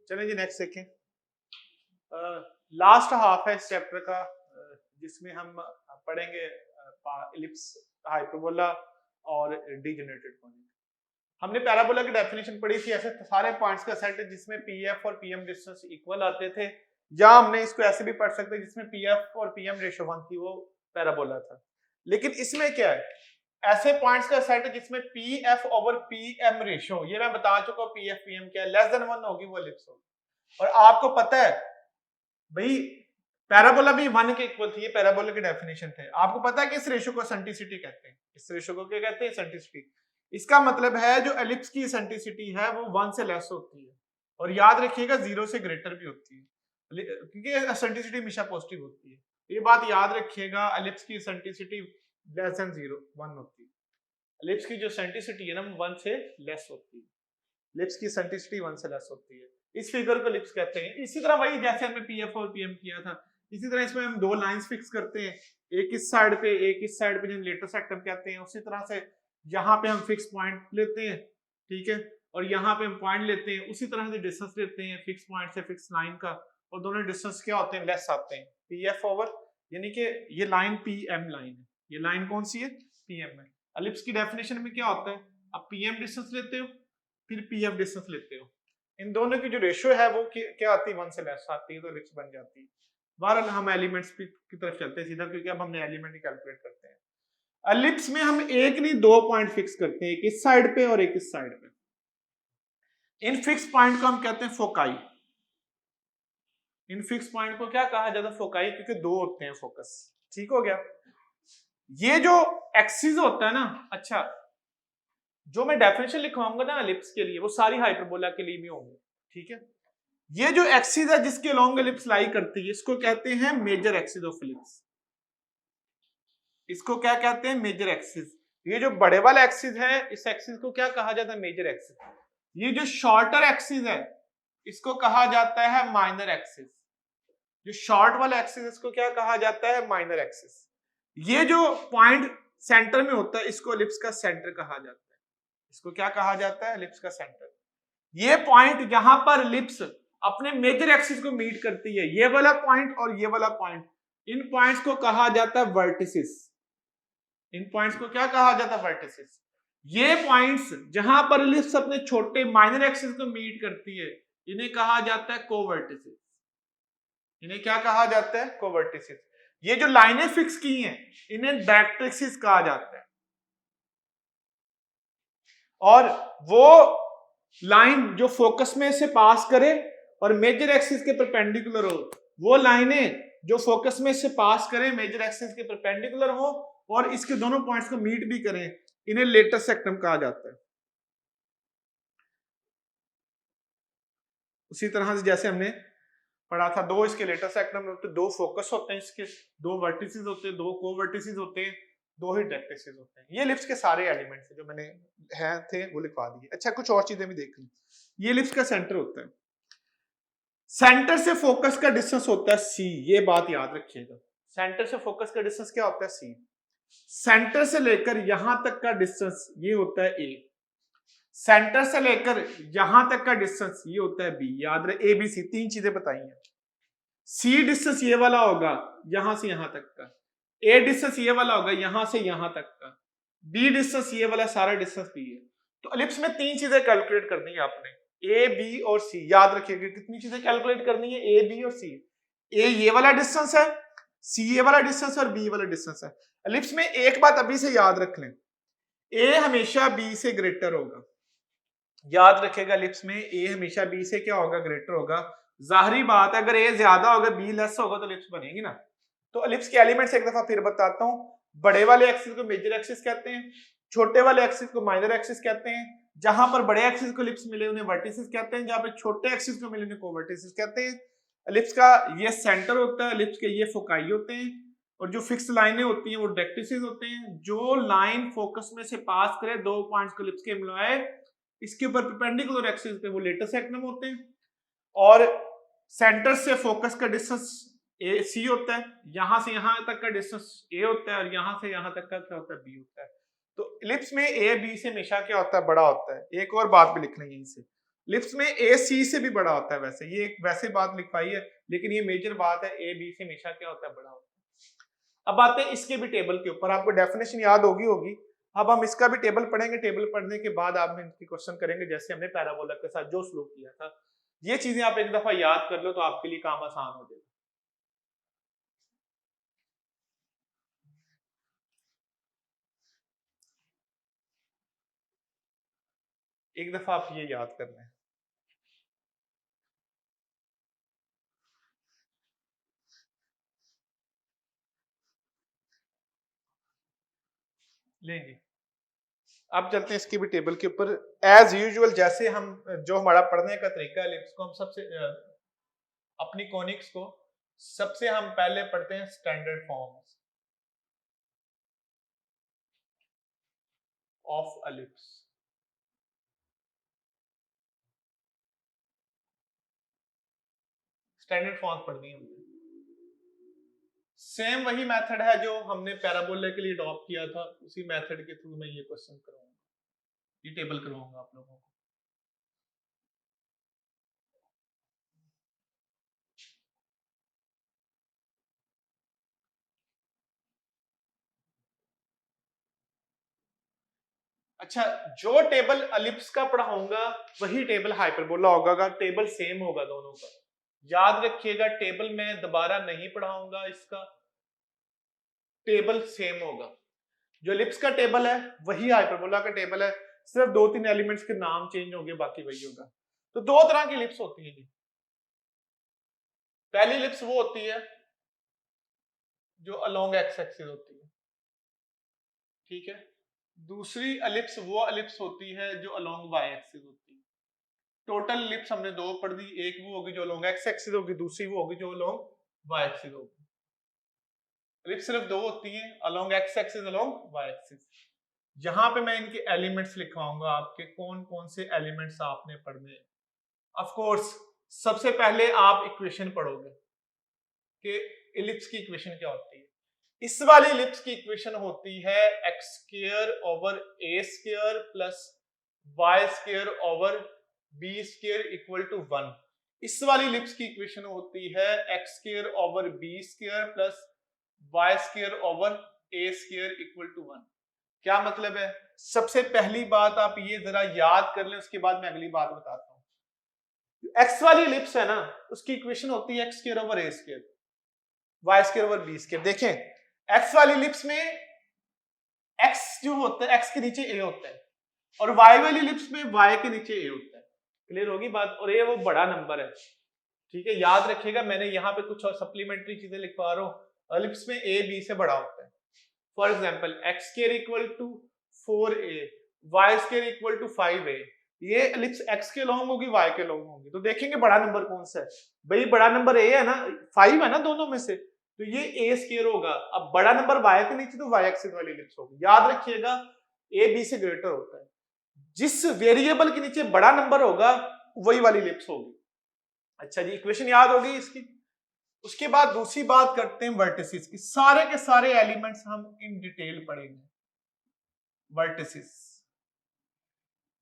चलें जी नेक्स्ट देखें। Last half है इस चैप्टर का, जिसमें हम पढ़ेंगे इलिप्स, हाइपरबोला और डीजेनरेटेड कॉनिक। हमने पैराबोला की डेफिनेशन पढ़ी थी, ऐसे सारे पॉइंट्स का सेट है जिसमें पीएफ और पीएम डिस्टेंस इक्वल आते थे, या हमने इसको ऐसे भी पढ़ सकते हैं जिसमें पीएफ और पीएम रेशो 1 थी, वो पैराबोला था। लेकिन इसमें क्या है, ऐसे पॉइंट्स का सेट है जिसमें पीएफ ओवर पीएम रेशो, ये मैं बता चुका हूं पीएफ पीएम क्या है, लेस देन 1 होगी वो एलिप्स होगी। और आपको पता है भाई पैराबोला भी 1 के इक्वल थी, ये पैराबोला की डेफिनेशन थे। आपको पता है कि इस रेशो को सेंट्रिसिटी कहते हैं, इस रेशो को क्या कहते हैं, सेंट्रिसिटी। इसका मतलब है जो एलिप्स की सेंट्रिसिटी है वो 1 से लेस होती है, और याद रखिएगा 0 से ग्रेटर भी होती है, क्योंकि सेंट्रिसिटी हमेशा पॉजिटिव होती है। ये बात याद रखिएगा, एलिप्स की सेंट्रिसिटी लेस देन 0 1 होती है। एलिप्स की जो सेंट्रिसिटी है ना 1 से लेस होती है, एलिप्स की सेंट्रिसिटी 1 से लेस होती है, इस फिगर को एलिप्स कहते हैं। इसी तरह वही जैसे हमने पीएफ और पीएम किया था, इसी तरह इसमें हम दो लाइंस फिक्स करते हैं, एक इस साइड पे एक इस साइड पे, जिन्हें लेटर सेक्टर कहते हैं। उसी तरह से यहाँ पे हम फिक्स पॉइंट लेते हैं, ठीक है, और यहाँ पे हम पॉइंट लेते हैं, उसी तरह से डिस्टेंस लेते हैं फिक्स पॉइंट से फिक्स लाइन का, और दोनों डिस्टेंस क्या होते हैं, लेस आते हैं। पीएफ ओवर, यानी कि ये लाइन पीएम लाइन है, ये लाइन कौन सी है, पीएम है। एलिप्स की डेफिनेशन में क्या होता है, आप पीएम डिस्टेंस लेते हो फिर पीएफ डिस्टेंस लेते हो, इन दोनों की जो रेशियो है वो क्या आती है, 1 से लेस आती है, तो एलिप्स बन जाती है। बहरहाल हम एलिमेंट्स की तरफ चलते हैं सीधा, क्योंकि अब हमने एलिमेंट ही कैलकुलेट करते हैं। एलिप्स में हम एक नहीं दो पॉइंट फिक्स करते हैं, एक इस साइड पे और एक इस साइड पे। इन फिक्स पॉइंट को हम कहते हैं फोकाई। इन फिक्स पॉइंट को क्या कहा जाता है, फोकाई, क्योंकि दो होते हैं फोकस। ठीक हो गया। ये जो एक्सिस होता है ना, अच्छा जो मैं डेफिनेशन लिखवाऊंगा ना एलिप्स के लिए, वो सारी हाइपरबोला के लिए भी होंगे, ठीक है। ये जो एक्सिस है जिसके लॉन्ग एलिप्स लाई करती है, इसको कहते हैं मेजर एक्सिस ऑफ एलिप्स। इसको क्या कहते हैं, मेजर एक्सिस। ये जो बड़े वाला एक्सिस है, इस एक्सिस को क्या कहा जाता है, मेजर एक्सिस। ये जो शॉर्टर एक्सिस है, इसको कहा जाता है माइनर एक्सिस। जो शॉर्ट वाला एक्सिस, इसको क्या कहा जाता है, माइनर एक्सिस। ये जो पॉइंट सेंटर में होता है, इसको एलिप्स का सेंटर कहा जाता है। इसको क्या कहा जाता है, एलिप्स का सेंटर। ये पॉइंट जहां पर एलिप्स अपने मेजर एक्सिस को मीट करती है, ये वाला पॉइंट और ये वाला पॉइंट, इन पॉइंट्स को कहा जाता है वर्टिसेस। इन पॉइंट्स को क्या कहा जाता है, वर्टिसेस। ये पॉइंट्स जहां पर एलिप्स अपने छोटे माइनर एक्सिस को मीट करती है, इन्हें कहा जाता है कोवर्टिसेस। इन्हें क्या कहा जाता है, कोवर्टिसेस। ये जो लाइनें फिक्स की हैं, इन्हें डायरेक्ट्रिक्स कहा जाता है। और वो लाइन जो फोकस में से पास करे और मेजर एक्सिस के परपेंडिकुलर हो, वो लाइनें जो फोकस में से पास करें, मेजर एक्सिस के परपेंडिकुलर हो और इसके दोनों पॉइंट्स को मीट भी करें, इन्हें लेटर सेक्टम कहा जाता है। उसी तरह से जैसे हमने पढ़ा था, दो इसके लेटर सेक्टम होते हैं, दो फोकस होते हैं, इसके दो वर्टिसेस होते हैं, दो कोवर्टिसेस होते हैं, दो ही डायरेक्ट्रिसेस होते हैं। ये एलिप्स के सारे एलिमेंट्स जो मैंने थे वो लिखवा दिए। अच्छा कुछ और चीजें भी देख ली। ये एलिप्स का सेंटर होता है, सेंटर से फोकस का डिस्टेंस होता है सी, ये बात याद रखिएगा। सेंटर से फोकस का डिस्टेंस क्या होता है, सी। सेंटर से लेकर यहां तक का डिस्टेंस ये होता है ए, सेंटर से लेकर यहां तक का डिस्टेंस ये होता है बी। याद रहे, ए बी सी तीन चीजें बताई हैं। सी डिस्टेंस ये वाला होगा यहां से यहां तक का, ए डिस्टेंस ये वाला होगा यहां से यहां तक का, बी डिस्टेंस ये वाला सारा डिस्टेंस बी है। तो एलिप्स में तीन चीजें कैलकुलेट करनी है आपने, ए बी और सी। याद रखिएगा कितनी चीजें कैलकुलेट करनी है, ए बी और सी। ए ये वाला डिस्टेंस है, सी ये वाला डिस्टेंस और बी वाला डिस्टेंस है। एलिप्स में एक बात अभी से याद रख लें, ए हमेशा बी से ग्रेटर होगा। याद रखिएगा एलिप्स में ए हमेशा बी से क्या होगा, ग्रेटर होगा। जाहिरी बात है, अगर ए ज्यादा होगा बी लेस होगा तो एलिप्स बनेगी ना। तो एलिप्स के एलिमेंट्स एक दफा फिर बताता हूं। बड़े वाले एक्सिस को मेजर एक्सिस कहते हैं, छोटे वाले एक्सिस को माइनर एक्सिस कहते हैं। जहां पर बड़े एक्सिस को एलिप्स मिले उन्हें वर्टिसेस कहते हैं, जहां पे छोटे एक्सिस को मिले उन्हें कोवर्टिसेस कहते हैं। एलिप्स का ये सेंटर होता है, एलिप्स के ये फोकाई होते हैं, और जो फिक्स लाइनें होती हैं वो डायरेक्ट्रिसेस होते हैं। जो लाइन फोकस में से पास करे, दो पॉइंट्स को एलिप्स के मिलाए, इसके ऊपर परपेंडिकुलर एक्सिस पे वो लेटर सेक्टम होते हैं। और सेंटर से फोकस का डिस्टेंस ए सी होता है, यहां से यहां तक का डिस्टेंस ए होता है, और यहां से यहां तक का क्या होता है, बी होता है। तो एलिप्स में ए बी से हमेशा क्या होता है, बड़ा होता है। एक और बात भी लिखना है यहीं से, लिप्स में ए सी से भी बड़ा होता है, वैसे ये एक वैसे बात लिखवाई है, लेकिन ये मेजर बात है, ए बी से हमेशा क्या होता है, बड़ा होता है। अब आते हैं इसके भी टेबल के ऊपर, आपको डेफिनेशन याद होगी। अब हम इसका भी टेबल पढ़ेंगे, टेबल पढ़ने के बाद आप इनकी क्वेश्चन करेंगे जैसे हमने पैराबोला के साथ जो सलूक किया था। ये चीजें आप एक दफा याद कर लो तो आपके लिए काम आसान हो जाएगा। एक दफा आप ये याद कर लें। लेंगे अब चलते हैं इसकी भी टेबल के ऊपर। एज यूजुअल जैसे हम जो हमारा पढ़ने का तरीका है लिप्स को, हम सबसे अपनी कॉनिक्स को सबसे हम पहले पढ़ते हैं standard forms of a lips. Standard form पढ़नी है मुझे। सेम वही मेथड है जो हमने पैराबोला के लिए अडॉप्ट किया था, उसी मेथड के थ्रू मैं ये क्वेश्चन कराऊंगा, ये टेबल करवाऊंगा आप लोगों को। अच्छा, जो टेबल एलिप्स का पढ़ाऊंगा वही टेबल हाइपरबोला होगा, टेबल सेम होगा दोनों का। याद रखिएगा, टेबल में दोबारा नहीं पढ़ाऊंगा, इसका टेबल सेम होगा। जो एलिप्स का टेबल है वही हाइपरबोला का टेबल है, सिर्फ 2-3 एलिमेंट्स के नाम चेंज होंगे, बाकी वही होगा। तो दो तरह की एलिप्स होती है जी। पहली एलिप्स वो होती है जो अलोंग एक्स एक्सिस होती है, ठीक है। दूसरी एलिप्स वो एलिप्स होती है जो अलोंग वाई एक्सिस होती है। टोटल एलिप्स हमने दो पढ़ दी, एक वो होगी जो अलोंग एक्स एक्सिस होगी, दूसरी वो होगी जो अलोंग वाई एक्सिस होगी। एलिप्स सिर्फ दो होती है, along X axis, along Y axis. यहां पे मैं इनके एलिमेंट्स लिखवाऊंगा, आपके कौन कौन से एलिमेंट्स आपने पढ़ने हैं। ऑफ कोर्स सबसे पहले आप इक्वेशन पढ़ोगे कि एलिप्स की इक्वेशन क्या होती है। इस वाली एलिप्स की इक्वेशन होती है X square over A square plus Y square over B square equal to 1। इस वाली एलिप्स की इक्वेशन होती है X square over B square plus Y square over A square equal to 1। क्या मतलब है? सबसे पहली बात आप ये जरा याद कर लें, उसके बाद मैं अगली बात बताता हूं। एक्स वाली एलिप्स है ना, उसकी इक्वेशन होती है X square over A square, Y square over B square. देखें एक्स वाली एलिप्स में एक्स जो होता है, एक्स के नीचे ए होता है, और वाई वाली एलिप्स में वाई के नीचे ए होता है। क्लियर होगी बात? और ये वो बड़ा नंबर है, ठीक है, याद रखिएगा। मैंने यहाँ पे कुछ और सप्लीमेंट्री चीजें लिखवा रहा हूँ। एलिप्स में ए बी से बड़ा होता है। For example X square equal to 4a, Y square equal to 5a। ये एलिप्स एक्स के लॉन्ग होगी, वाई के लॉन्ग होगी, तो देखेंगे बड़ा नंबर कौन सा है। भाई बड़ा नंबर ए है ना, 5 है ना दोनों में से, तो ये ए स्क्वायर होगा। अब बड़ा नंबर वाई के नीचे तो वाई एक्सिस वाली एलिप्स होगी। याद रखिएगा ए बी से ग्रेटर होता है, जिस वेरिएबल के नीचे बड़ा नंबर होगा वही वाली एलिप्स होगी। अच्छा जी, इक्वेशन याद होगी इसकी। उसके बाद दूसरी बात करते हैं वर्टिसेस की। सारे के सारे एलिमेंट्स हम इन डिटेल पढ़ेंगे। वर्टिसेस,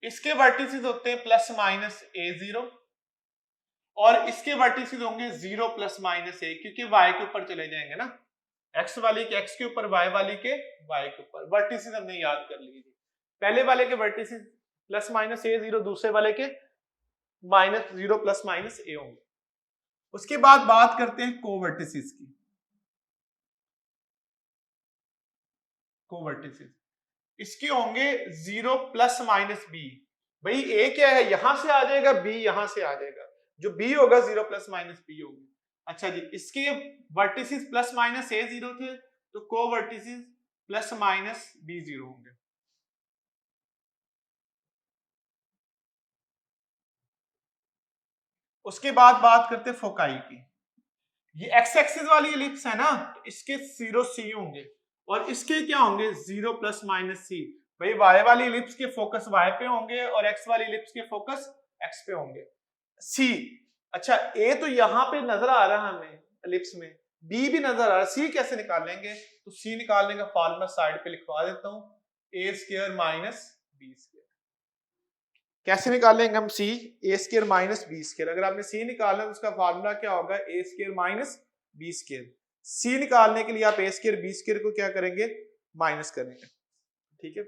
इसके वर्टिसेस होते हैं प्लस माइनस a0, और इसके वर्टिसेस होंगे 0 प्लस माइनस a, क्योंकि y के ऊपर चले जाएंगे ना, x वाली के x के ऊपर, y वाली के y के ऊपर। वर्टिसेस हमने याद कर लिए। पहले वाले के वर्टिसेस प्लस माइनस a0, दूसरे वाले के माइनस 0 प्लस माइनस a होंगे। उसके बाद बात करते हैं कोवर्टिसेस की। कोवर्टिसेस इसके होंगे 0 प्लस माइनस बी। भाई ए क्या है, यहां से आ जाएगा, बी यहां से आ जाएगा, जो बी होगा 0 प्लस माइनस बी होगी। अच्छा जी, इसके वर्टिसेस प्लस माइनस ए 0 थे, तो कोवर्टिसेस प्लस माइनस बी 0 होंगे। उसके बाद बात करते हैं फोकाई की। ये एक्स एक्सिस वाली एलिप्स है ना, इसके 0 सी होंगे, और इसके क्या होंगे 0 प्लस माइनस सी। भाई वाई वाली एलिप्स के फोकस वाई पे होंगे, और एक्स वाली एलिप्स के फोकस एक्स पे होंगे। सी, अच्छा ए तो यहां पे नजर आ रहा है हमें एलिप्स में, बी भी नजर आ रहा है, सी कैसे निकालेंगे? तो सी निकालने का फॉर्मूला साइड पे लिखवा देता हूं, ए स्क्वायर माइनस बी स्क्वायर। कैसे निकालेंगे हम सी? ए स्क्वायर माइनस बी स्क्वायर। अगर आपने सी निकालना है तो उसका फार्मूला क्या होगा? ए स्क्वायर माइनस बी स्क्वायर। सी निकालने के लिए आप ए स्क्वायर बी स्क्वायर को क्या करेंगे? माइनस करेंगे, ठीक है।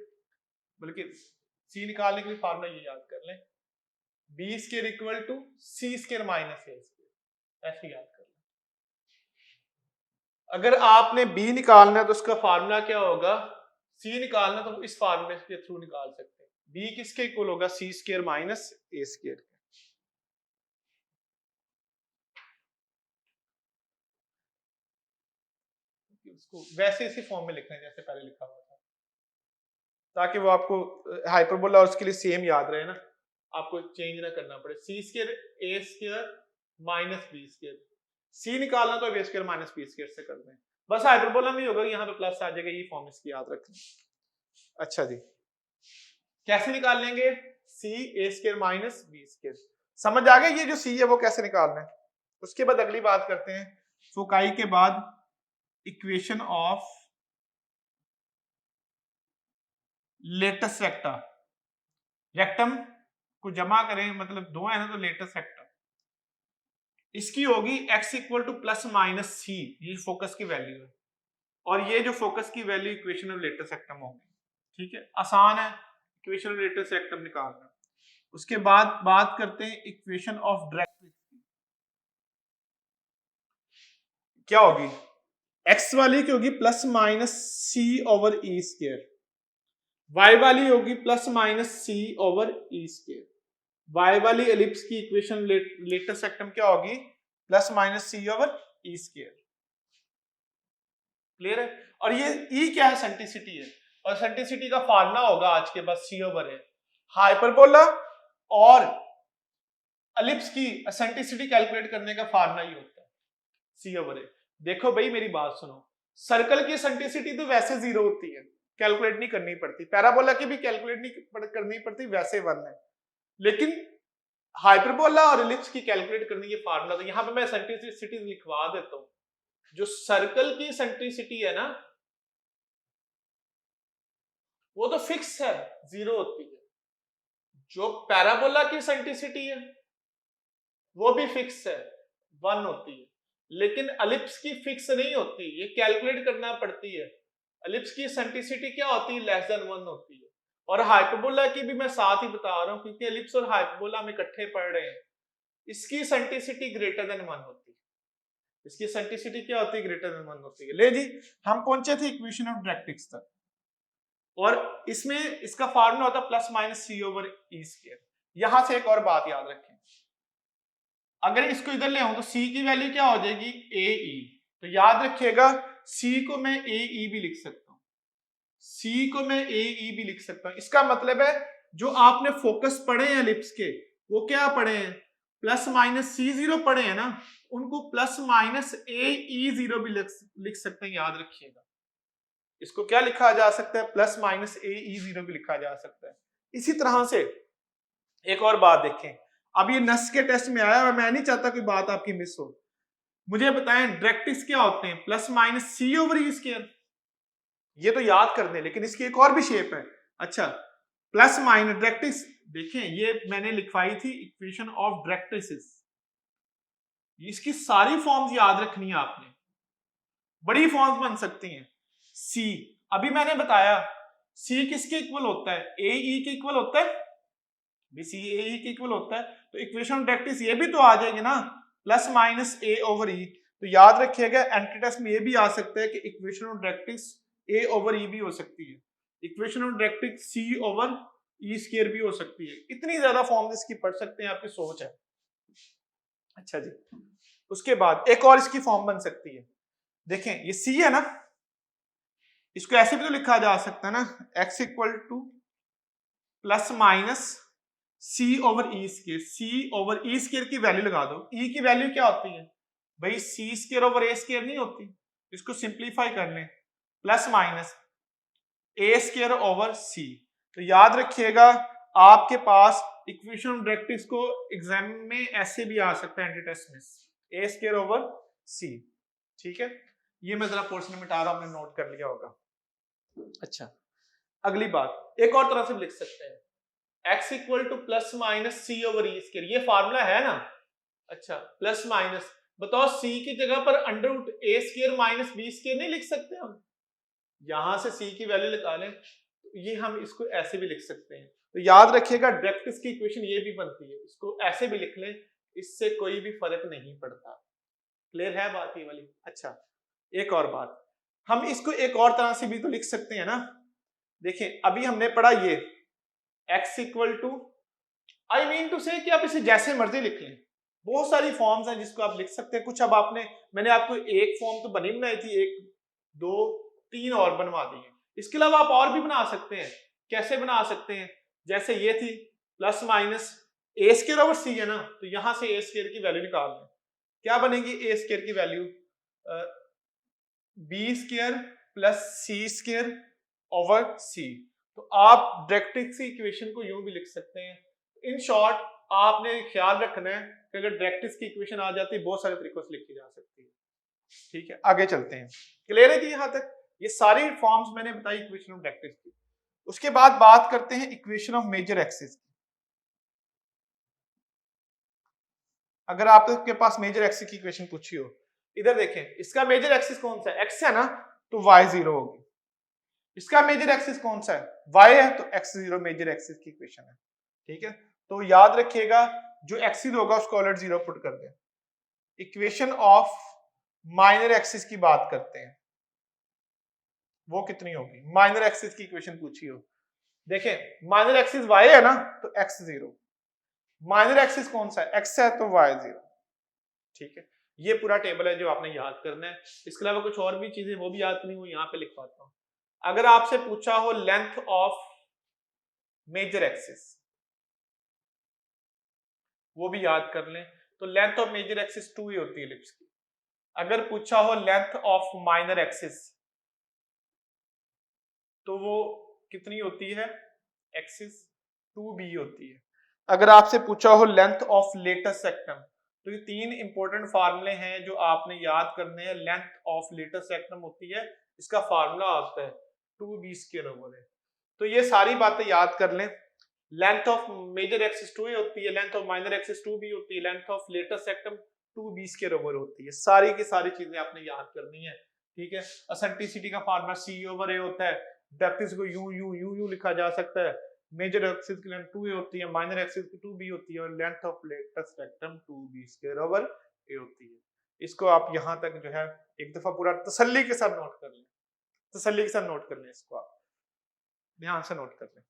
बल्कि सी निकालने के लिए फार्मूला ये याद कर लें, B square equal to C square minus A square, ऐसे याद कर लें। अगर आपने बी निकालना है तो उसका फार्मूला क्या होगा? सी निकालना तो इस फार्मूले के थ्रू निकाल सकते हैं। बी किसके इक्वल होगा? सी स्क्वायर माइनस ए स्क्वायर। उसको वैसे इसी फॉर्म में लिखना है जैसे पहले लिखा हुआ था, ताकि वो आपको हाइपरबोला और उसके लिए सेम याद रहे ना, आपको चेंज ना करना पड़े। सी स्क्वायर ए स्क्वायर माइनस बी स्क्वायर, सी निकालना तो ए स्क्वायर माइनस बी स्क्वायर से कर दें, बस हाइपरबोला में होगा, यहाँ पे प्लस आ जाएगा, ये फॉर्म इसकी याद रखें। अच्छा जी, कैसे निकाल लेंगे? सी ए स्क्वायर माइनस बी स्क्वायर। समझ आ गया ये जो सी है वो कैसे निकालना है। उसके बाद अगली बात करते हैं, फोकाई के बाद इक्वेशन ऑफ लेटेस्ट रेक्टा। रेक्टम को जमा करें, मतलब दो है ना, तो लेटेस्ट रेक्टा इसकी होगी x equal to plus minus C, ये फोकस की वैल्यू है, और ये जो फोकस की value equation of latus rectum होगी, ठीक है। आसान है इक्वेशन ऑफ लेटेस्ट रेक्टम निकालना। उसके बाद बात करते हैं इक्वेशन ऑफ डायरेक्ट्रिक्स की। क्या होगी? x वाली की होगी plus minus C over E square, y वाली होगी plus minus C over E square. y वाली एलिप्स की इक्वेशन लेटेस्ट रेक्टम क्या होगी? Plus minus C over E square. Clear है? और ये ई क्या है? सेंट्रिसिटी है, और सेंट्रिसिटी का फार्मूला होगा आज के पास सी ओवर है। हाइपरबोला और एलिप्स की सेंट्रिसिटी कैलकुलेट करने का फार्मूला ही होता है सी ओवर है। देखो भाई मेरी बात सुनो, सर्कल की सेंट्रिसिटी तो वैसे 0 होती है, कैलकुलेट नहीं करनी पड़ती, पैराबोला की भी कैलकुलेट नहीं करनी पड़ती, वैसे 1 है। लेकिन हाइपरबोला और एलिप्स की कैलकुलेट करने की फार्मूला, तो यहां पे मैं सेंट्रिसिटी लिखवा देता हूं। जो सर्कल की सेंट्रिसिटी है ना, वो तो फिक्स है, 0 होती है। जो पैराबोला की सेंट्रिसिटी है वो भी फिक्स है, 1 होती है। लेकिन एलिप्स की फिक्स नहीं होती, ये कैलकुलेट करना पड़ती है। एलिप्स की सेंट्रिसिटी क्या होती है? लेस देन 1 होती है। और हाइपरबोला की भी मैं साथ ही बता रहा हूं, क्योंकि एलिप्स और हाइपरबोला में इकट्ठे पढ़ रहे हैं। इसकी सेंट्रिसिटी ग्रेटर देन 1 होती है। इसकी सेंट्रिसिटी क्या होती है? ग्रेटर देन 1 होती है। ले जी, हम पहुंचे थे इक्वेशन ऑफ डायरेक्ट्रिक्स तक, और इसमें इसका फार्मूला होता है plus minus C over E square. यहां से एक और बात याद रखें, अगर इसको इधर ले आऊं तो सी की वैल्यू क्या हो जाएगी? ए ई। तो याद रखिएगा सी को मैं ए ई भी लिख सकता हूं, सी को मैं ए ई भी लिख सकता हूं। इसका मतलब है जो आपने फोकस पढ़े हैं एलिप्स के, वो क्या पढ़े हैं? प्लस माइनस सी जीरो पढ़े हैं ना, उनको प्लस माइनस ए ई जीरो भी लिख सकते हैं, याद रखिएगा। इसको क्या लिखा जा सकता है? प्लस माइनस ए ई जीरो भी लिखा जा सकता है। इसी तरह से एक और बात देखें, अब ये नस के टेस्ट में आया, मैं नहीं चाहता कोई बात आपकी मिस हो। मुझे बताएं डायरेक्ट्रिक्स क्या होते हैं? Plus minus C over E square, ये तो याद कर दें, लेकिन इसकी एक और भी शेप है। अच्छा, प्लस माइनस डायरेक्ट्रिक्स, देखें ये मैंने लिखवाई थी इक्वेशन ऑफ डायरेक्ट्रिक्स, इसकी सारी फॉर्म्स याद रखनी है आपने, बड़ी फॉर्म्स बन सकती हैं। सी, अभी मैंने बताया सी किसके इक्वल होता है? ए ई के इक्वल होता है, सी ए ई के इक्वल होता है, तो इक्वेशन ऑफ डायरेक्ट्रिक्स ये भी तो आ जाएगी ना, प्लस माइनस ए ओवर ई। तो याद रखिएगा एंटी टेस्ट में ये भी आ सकता है कि equation of directrix A over E भी हो सकती है, equation of directrix C over E square भी हो सकती है। इतनी ज्यादा फॉर्म इसकी पढ़ सकते हैं, आपकी सोच है। अच्छा जी, उसके बाद एक और इसकी फॉर्म बन सकती है, देखें ये सी है ना, इसको ऐसे भी तो लिखा जा सकता है ना, x equal to plus minus C over E square. C over E square की वैल्यू लगा दो, ई की वैल्यू क्या होती है भाई? C square over A square नहीं होती, इसको सिंप्लीफाई कर लें, प्लस माइनस ए स्क्वायर ओवर सी। तो याद रखिएगा आपके पास इक्वेशन ऑफ डायरेक्ट्रिक्स को एग्जाम में ऐसे भी आ सकता है एंटी टेस्ट में, ए स्क्वायर ओवर सी, ठीक है। ये मैं जरा पोर्शन मिटा रहा हूं, आपने नोट कर लिया होगा। अच्छा, अगली बात एक और तरह से लिख सकते हैं, x equal to plus minus C over E square, ये फार्मूला है ना। अच्छा प्लस माइनस, बताओ c की जगह पर under root a square minus b square नहीं लिख सकते हम? यहां से c की वैल्यू निकालें, ये हम इसको ऐसे भी लिख सकते हैं। तो याद रखिएगा डायरेक्ट इसकी इक्वेशन ये भी बनती है, इसको ऐसे भी लिख लें, इससे कोई भी फर्क नहीं पड़ता। क्लियर है बात ये वाली? अच्छा एक और बात, हम इसको एक और तरह से भी तो लिख सकते हैं ना। देखिए अभी हमने पढ़ा ये x equal to, I mean to say कि आप इसे जैसे मर्जी लिख लें, बहुत सारी फॉर्म्स हैं जिसको आप लिख सकते हैं। कुछ अब मैंने आपको एक फॉर्म तो बनी बनाई थी, एक दो तीन और बनवा दी है। इसके अलावा आप और भी बना सकते हैं। कैसे बना सकते हैं? जैसे ये थी प्लस माइनस ए स्क्वायर ओवर सी है ना, तो यहां से ए स्क्वायर की वैल्यू निकाल दें। क्या बनेगी ए स्क्वायर की वैल्यू? बी स्क्वायर प्लस सी स्क्वायर ओवर सी। तो आप डायरेक्ट सी इक्वेशन को यूं भी लिख सकते हैं। इन शॉर्ट आपने ख्याल रखना है कि अगर डायरेक्ट की इक्वेशन आ जाती है, बहुत सारे तरीकों से लिखी जा सकती है। ठीक है आगे चलते हैं। क्लियर है कि यहां तक? ये सारी फॉर्म्स मैंने बताई इक्वेशन ऑफ डायरेक्ट की। उसके बाद बात करते हैं इक्वेशन ऑफ मेजर एक्सिस की। अगर आपके पास मेजर एक्सिस की इक्वेशन पूछी हो, इधर देखें, इसका मेजर एक्सिस कौन सा है? एक्स है ना, तो वाई जीरो होगी। इसका मेजर एक्सिस कौन सा है? वाई है, तो एक्स जीरो मेजर एक्सिस की इक्वेशन है। ठीक है, तो याद रखिएगा जो एक्सिस होगा उसको ऑलरेडी जीरो पुट कर दें। इक्वेशन ऑफ माइनर एक्सिस की बात करते हैं, वो कितनी होगी? माइनर एक्सिस की इक्वेशन पूछी हो, देखें माइनर एक्सिस वाई है ना, तो एक्स जीरो। माइनर एक्सिस कौन सा है? एक्स है, तो वाई जीरो। ठीक है, ये पूरा टेबल है जो आपने याद करना है। इसके अलावा कुछ और भी चीजें वो भी याद करनी हो, यहाँ पे लिखवाता हूँ। अगर आपसे पूछा हो लेंथ ऑफ मेजर एक्सिस, वो भी याद कर लें। तो लेंथ ऑफ मेजर एक्सिस 2 ही होती है एलिप्स की। अगर पूछा हो लेंथ ऑफ माइनर एक्सिस, तो वो कितनी होती है? एक्सिस 2b होती है। अगर आपसे पूछा हो लेंथ ऑफ लेटेस्ट सेक्टम, तो ये तीन इंपॉर्टेंट फार्मूले हैं जो आपने याद करने हैं। लेंथ ऑफ लेटेस्ट सेक्टम होती है, इसका फार्मूला आता है 2b स्क्वायर ओवर है। तो ये सारी बातें याद कर लें। लेंथ ऑफ मेजर एक्सिस 2 होती है, length of minor axis 2b होती है, length of latus rectum 2b square over होती है। सारी की सारी चीजें आपने याद करनी है। ठीक है, एसेंट्रिसिटी का फार्मूला c ओवर a होता है, डायरेक्ट को यू लिखा जा सकता है। मेजर एक्सिस की लेंथ 2a होती है, माइनर एक्सिस की 2b होती है, और length of latus rectum 2b square over a होती है। इसको आप यहां तक जो है एक दफा पूरा तसल्ली के साथ नोट कर लें, तसल्ली के साथ नोट कर लें, इसको आप ध्यान से नोट कर लें।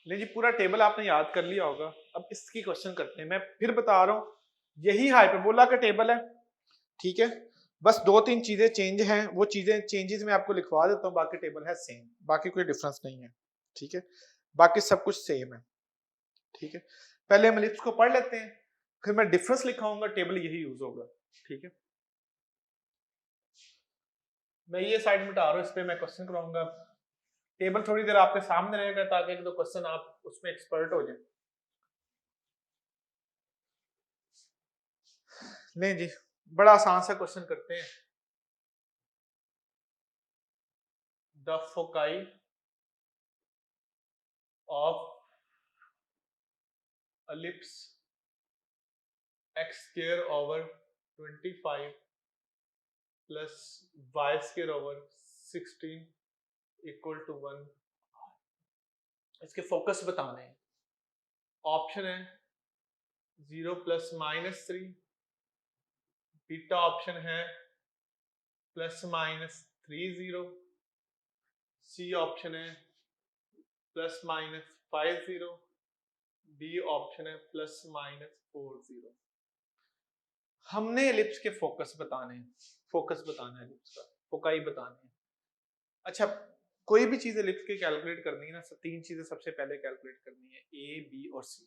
ले जी, पूरा टेबल आपने याद कर लिया होगा। अब इसकी क्वेश्चन करते हैं। मैं फिर बता रहा हूँ, यही हाइपरबोला का टेबल है। ठीक है, बस दो तीन चीजें चेंज हैं, वो चीजें चेंजेस मैं आपको लिखवा देता हूँ, बाकी टेबल है सेम, बाकी कोई डिफरेंस नहीं है। ठीक है, बाकी सब कुछ सेम है। ठीक है, पहले हम एलिप्स को पढ़ लेते हैं, फिर मैं डिफरेंस लिखाऊंगा, टेबल यही यूज होगा। ठीक है, मैं ये साइड मिटा रहा हूँ, इस पे मैं क्वेश्चन कराऊंगा। टेबल थोड़ी देर आपके सामने रहेगा ताकि एक दो क्वेश्चन आप उसमें एक्सपर्ट हो जाए। नहीं जी, बड़ा आसान सा क्वेश्चन करते हैं। The foci of ellipse x square over 25 plus y square over 16 equal to 1। इसके फोकस बताने हैं। ऑप्शन है 0 प्लस माइनस 3, बीटा ऑप्शन है प्लस माइनस 3 0, सी ऑप्शन है प्लस माइनस 5 0, बी ऑप्शन है +-4 0। हमने एलिप्स के फोकस बताने हैं, फोकस बताना है एलिप्स का, फोकाई बताने हैं। अच्छा, कोई भी चीज एलिप्स की कैलकुलेट करनी है ना, तीन चीजें सबसे पहले कैलकुलेट करनी है, ए बी और सी।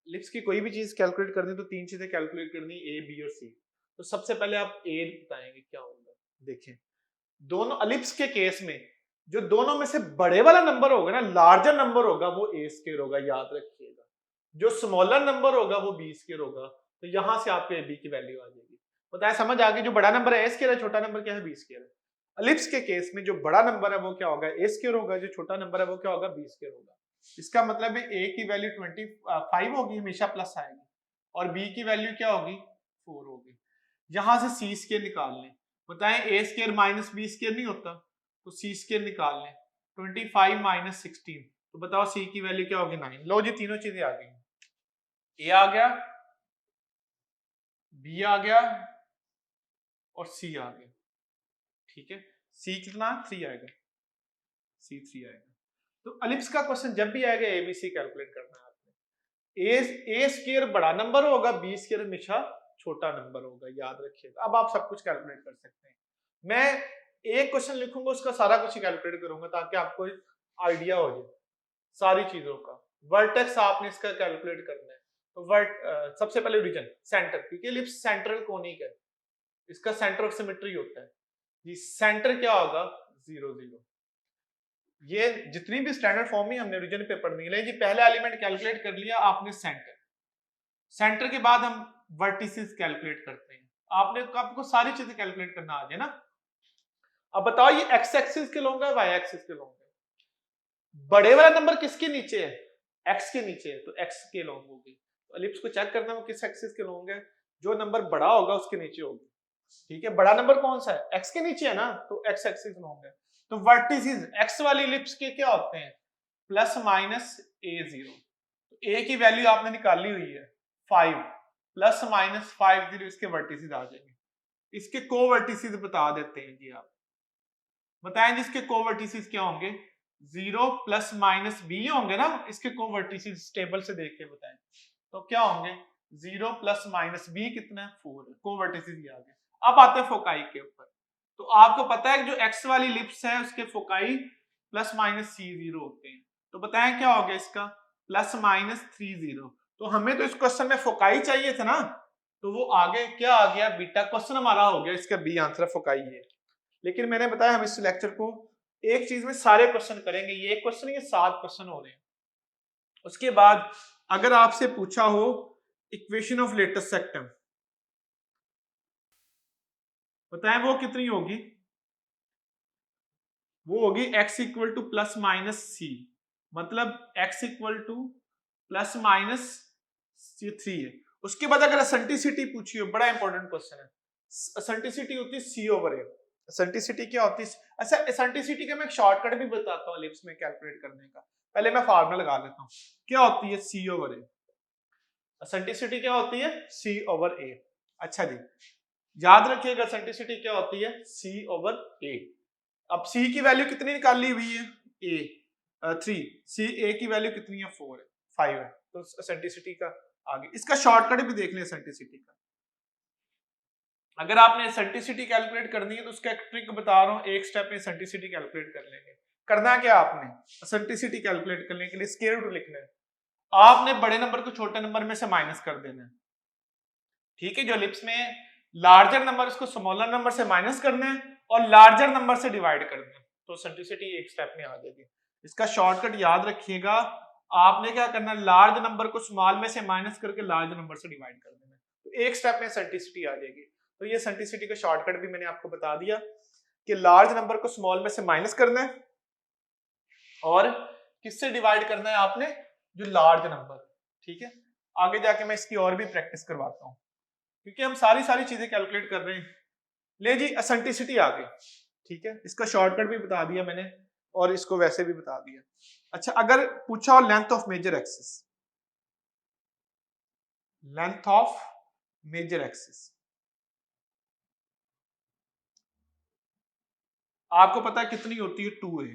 एलिप्स की कोई भी चीज कैलकुलेट करनी है तो तीन चीजें कैलकुलेट करनी है, ए बी और सी। तो सबसे पहले आप ए बताएंगे क्या होगा। देखें, दोनों एलिप्स के केस में जो दोनों में से बड़े वाला नंबर होगा ना, लार्जर नंबर होगा, वो ए स्क्वायर होगा, याद रखिएगा। जो स्मॉलर नंबर होगा वो बी स्क्वायर होगा। तो यहां से आपको ए बी की वैल्यू आ जाएगी। बताया, समझ आ गई। जो बड़ा नंबर है ए स्क्वायर है, छोटा नंबर क्या है, बी स्क्वायर है। एलिप्स के केस में जो बड़ा नंबर है वो क्या होगा, ए स्क्वायर होगा, जो छोटा नंबर है वो क्या होगा, बी स्क्वायर होगा। इसका मतलब है ए की वैल्यू 25 होगी, हमेशा प्लस आएगी, और बी की वैल्यू क्या होगी, 4 होगी। यहां से सी स्क्वायर निकाल लें। बताएं, ए स्क्वायर माइनस बी स्क्वायर नहीं होता, तो सी स्क्वायर निकाल लें। 25 माइनस 16, तो बताओ सी की वैल्यू क्या होगी, 9। लो जी, तीनों चीजें आ गई। ए आ गया, बी आ गया और सी आ गया। ठीक है, सी कितना, 3 आएगा, सी 3 आएगा। तो एलिप्स का क्वेश्चन जब भी आएगा एबीसी कैलकुलेट करना है आपने। ए स्क्वायर बड़ा नंबर होगा, बी स्क्वायर हमेशा छोटा नंबर होगा, याद रखिएगा। अब आप सब कुछ कैलकुलेट कर सकते हैं। मैं एक क्वेश्चन लिखूंगा, उसका सारा कुछ कैलकुलेट करूंगा ताकि आपको आइडिया हो जाए सारी चीजों का। वर्टेक्स आपने इसका कैलकुलेट करना है। तो सबसे पहले रीजन सेंटर, क्योंकि एलिप्स सेंट्रल कोनिक है, इसका सेंटर ऑफ सिमेट्री होता है जी। सेंटर क्या होगा, 0 0। ये जितनी भी स्टैंडर्ड फॉर्म में हमने रीजन पे पढ़नी है जी। पहला एलिमेंट कैलकुलेट कर लिया आपने, सेंटर। सेंटर के बाद हम वर्टिसेस कैलकुलेट करते हैं। आपको सारी चीजें कैलकुलेट करना आ जाए ना। अब बताओ, ये एक्स एक्सिस के लॉन्ग है, वाई एक्सिस के लॉन्ग है। बड़े वाला नंबर किसके नीचे है, एक्स के नीचे है, तो एक्स के लॉन्ग होगी। तो एलिप्स को चेक करना है वो किस एक्सिस के लॉन्ग है, जो नंबर बड़ा होगा उसके नीचे होगी। ठीक है, बड़ा नंबर कौन सा है, एक्स के नीचे है ना, तो एक्स एक्सिस लॉन्ग है। तो वर्टिसेस एक्स वाली एलिप्स के क्या होते हैं, +-a0। ए की वैल्यू आपने निकाली हुई है 5, +-5 0 इसके वर्टिसेस आ जाएंगे। इसके कोवर्टिसेस बता देते हैं जी। आप बताएं जिसके कोवर्टिसेस क्या होंगे, 0 ± b होंगे ना, इसके कोवर्टिसेस टेबल से देख के बताएं तो क्या होंगे, 0 ± b कितना है, 4 है। कोवर्टिसेस ये आ गए। अब आते हैं फोकाई के ऊपर। तो आपको पता है कि जो एक्स वाली लिप्स है उसके फोकाई +-c0 होते हैं। तो बताएं क्या हो गया इसका, +-3 0। तो हमें तो इस क्वेश्चन में फोकाई चाहिए था ना, तो वो आगे क्या आ गया, बीटा। क्वेश्चन हमारा हो गया, इसका बी आंसर फोकाई है। लेकिन मैंने बताया हम इस लेक्चर को एक चीज में सारे क्वेश्चन करेंगे। ये एक क्वेश्चन, ये 7 क्वेश्चन हो रहे हैं। उसके बाद अगर आपसे पूछा हो इक्वेशन ऑफ लेटेस्ट सेक्टम, बताएं वो कितनी होगी, वो होगी x इक्वल टू +-c, मतलब x इक्वल टू +-3 है। उसके बाद अगर एसेंट्रिसिटी पूछी हो, बड़ा इंपॉर्टेंट क्वेश्चन है, एसेंट्रिसिटी होती है c/a। एसेंट्रिसिटी क्या होती है, अच्छा एसेंट्रिसिटी का मैं एक शॉर्टकट भी बताता हूँ एलिप्स में कैलकुलेट करने का। पहले मैं फार्मूला लगा लेता हूँ, क्या होती है c/a। एसेंट्रिसिटी क्या होती है, c/a। अच्छा जी, याद रखिएगा एसेंट्रिसिटी क्या होती है, c/a। अब c की वैल्यू कितनी निकाली हुई है, a 3, a की वैल्यू कितनी है, 4 है, 5 है। तो एसेंट्रिसिटी का आगे, इसका शॉर्टकट भी देख लें एसेंट्रिसिटी का। अगर आपने एसेंट्रिसिटी कैलकुलेट करनी है तो उसका एक ट्रिक बता रहा हूँ, एक स्टेप में एसेंट्रिसिटी कैलकुलेट कर लेंगे। करना क्या आपने, एसेंट्रिसिटी कैलकुलेट करने के लिए स्क्वायर रूट लिखना है। आपने बड़े नंबर को छोटे नंबर में से माइनस कर देना है। ठीक है, जो एलिप्स में लार्जर नंबर उसको स्मॉलर नंबर से माइनस करना है और लार्जर नंबर से डिवाइड करना है, तो एसेंट्रिसिटी एक स्टेप में आ जाएगी। इसका शॉर्टकट याद रखिएगा, आपने क्या करना है, लार्ज नंबर को स्मॉल में से माइनस करके लार्ज नंबर से डिवाइड कर देना है, तो एक स्टेप में एसेंट्रिसिटी आ जाएगी। तो ये एसेंट्रिसिटी का शॉर्टकट भी मैंने आपको बता दिया कि लार्ज नंबर को स्मॉल में से माइनस करना है और किससे डिवाइड करना है आपने, जो लार्ज नंबर। ठीक है, आगे जाके मैं इसकी और भी प्रैक्टिस करवाता हूँ, क्योंकि हम सारी चीजें कैलकुलेट कर रहे हैं। ले जी, एसेंट्रिसिटी आ गई। ठीक है, इसका शॉर्टकट भी बता दिया मैंने और इसको वैसे भी बता दिया। अच्छा, अगर पूछा हो length of major axis, length of major axis, आपको पता है कितनी होती है, 2a।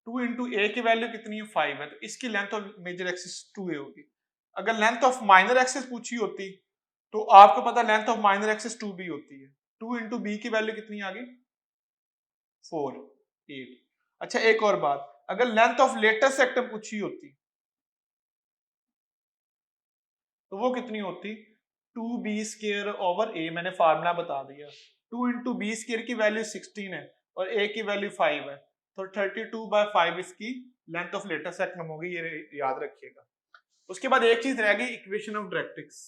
2 इंटू ए की वैल्यू कितनी है 5 है, तो इसकी length of major axis 2a होगी। अगर लेंथ ऑफ माइनर एक्सिस पूछी होती तो आपको पता length of minor axis 2b होती है। 2 इंटू बी की वैल्यू कितनी आ गई 4 8। अच्छा एक और बात, अगर लेंथ ऑफ लेटेस्ट सेक्टर पूछी होती तो वो कितनी होती 2b² ओवर a। मैंने फार्मूला बता दिया। 2 इंटू b² की वैल्यू 16 है और a की वैल्यू 5 है, तो 32/5 इसकी लेंथ ऑफ लेटेस्ट सेक्टम होगी, ये याद रखिएगा। उसके बाद एक चीज रह गई, equation of directrix.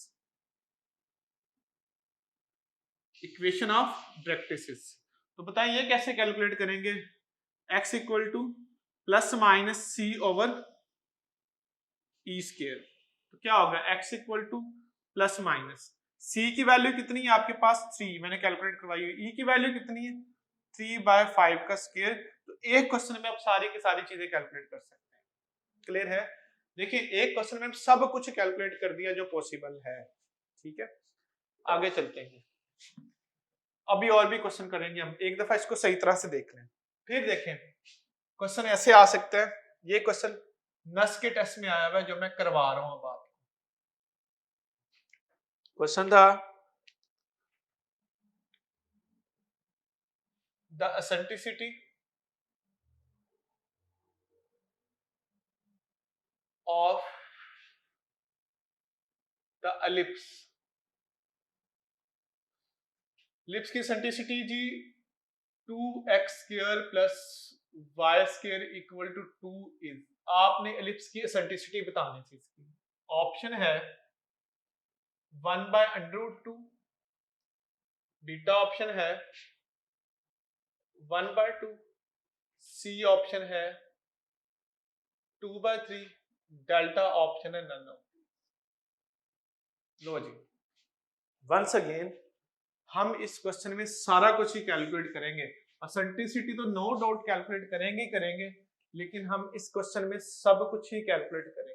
Equation of directrix तो बताएं ये कैसे कैलकुलेट करेंगे। x equal to plus minus C over E square, तो क्या होगा x equal to plus minus c की वैल्यू कितनी है आपके पास 3, मैंने कैलकुलेट करवाई है। e की वैल्यू कितनी है 3/5 का स्क्वायर। तो एक क्वेश्चन में आप सारी की सारी चीजें कैलकुलेट कर सकते हैं। क्लियर है? देखिए एक क्वेश्चन में हम सब कुछ कैलकुलेट कर दिया जो पॉसिबल है। ठीक है, आगे चलते हैं। अभी और भी क्वेश्चन करेंगे हम, एक दफा इसको सही तरह से देख लें। फिर देखें क्वेश्चन ऐसे आ सकता है, ये क्वेश्चन नस के टेस्ट में आया हुआ है जो मैं करवा रहा हूं। अब आप क्वेश्चन था the eccentricity of the ellipse. Ellipse की एसेंट्रिसिटी जी 2x² plus y² equal to 2 is. आपने एलिप्स की एसेंट्रिसिटी बतानी थी। इसकी ऑप्शन है 1/√2, बीटा ऑप्शन है 1/2, सी ऑप्शन है 2/3, डेल्टा ऑप्शन है नन ऑफ। लो जी, वंस अगेन हम इस क्वेश्चन में सारा कुछ ही कैलकुलेट करेंगे। एसेंट्रिसिटी तो नो डाउट कैलकुलेट करेंगे करेंगे, लेकिन हम इस क्वेश्चन में सब कुछ ही कैलकुलेट करेंगे।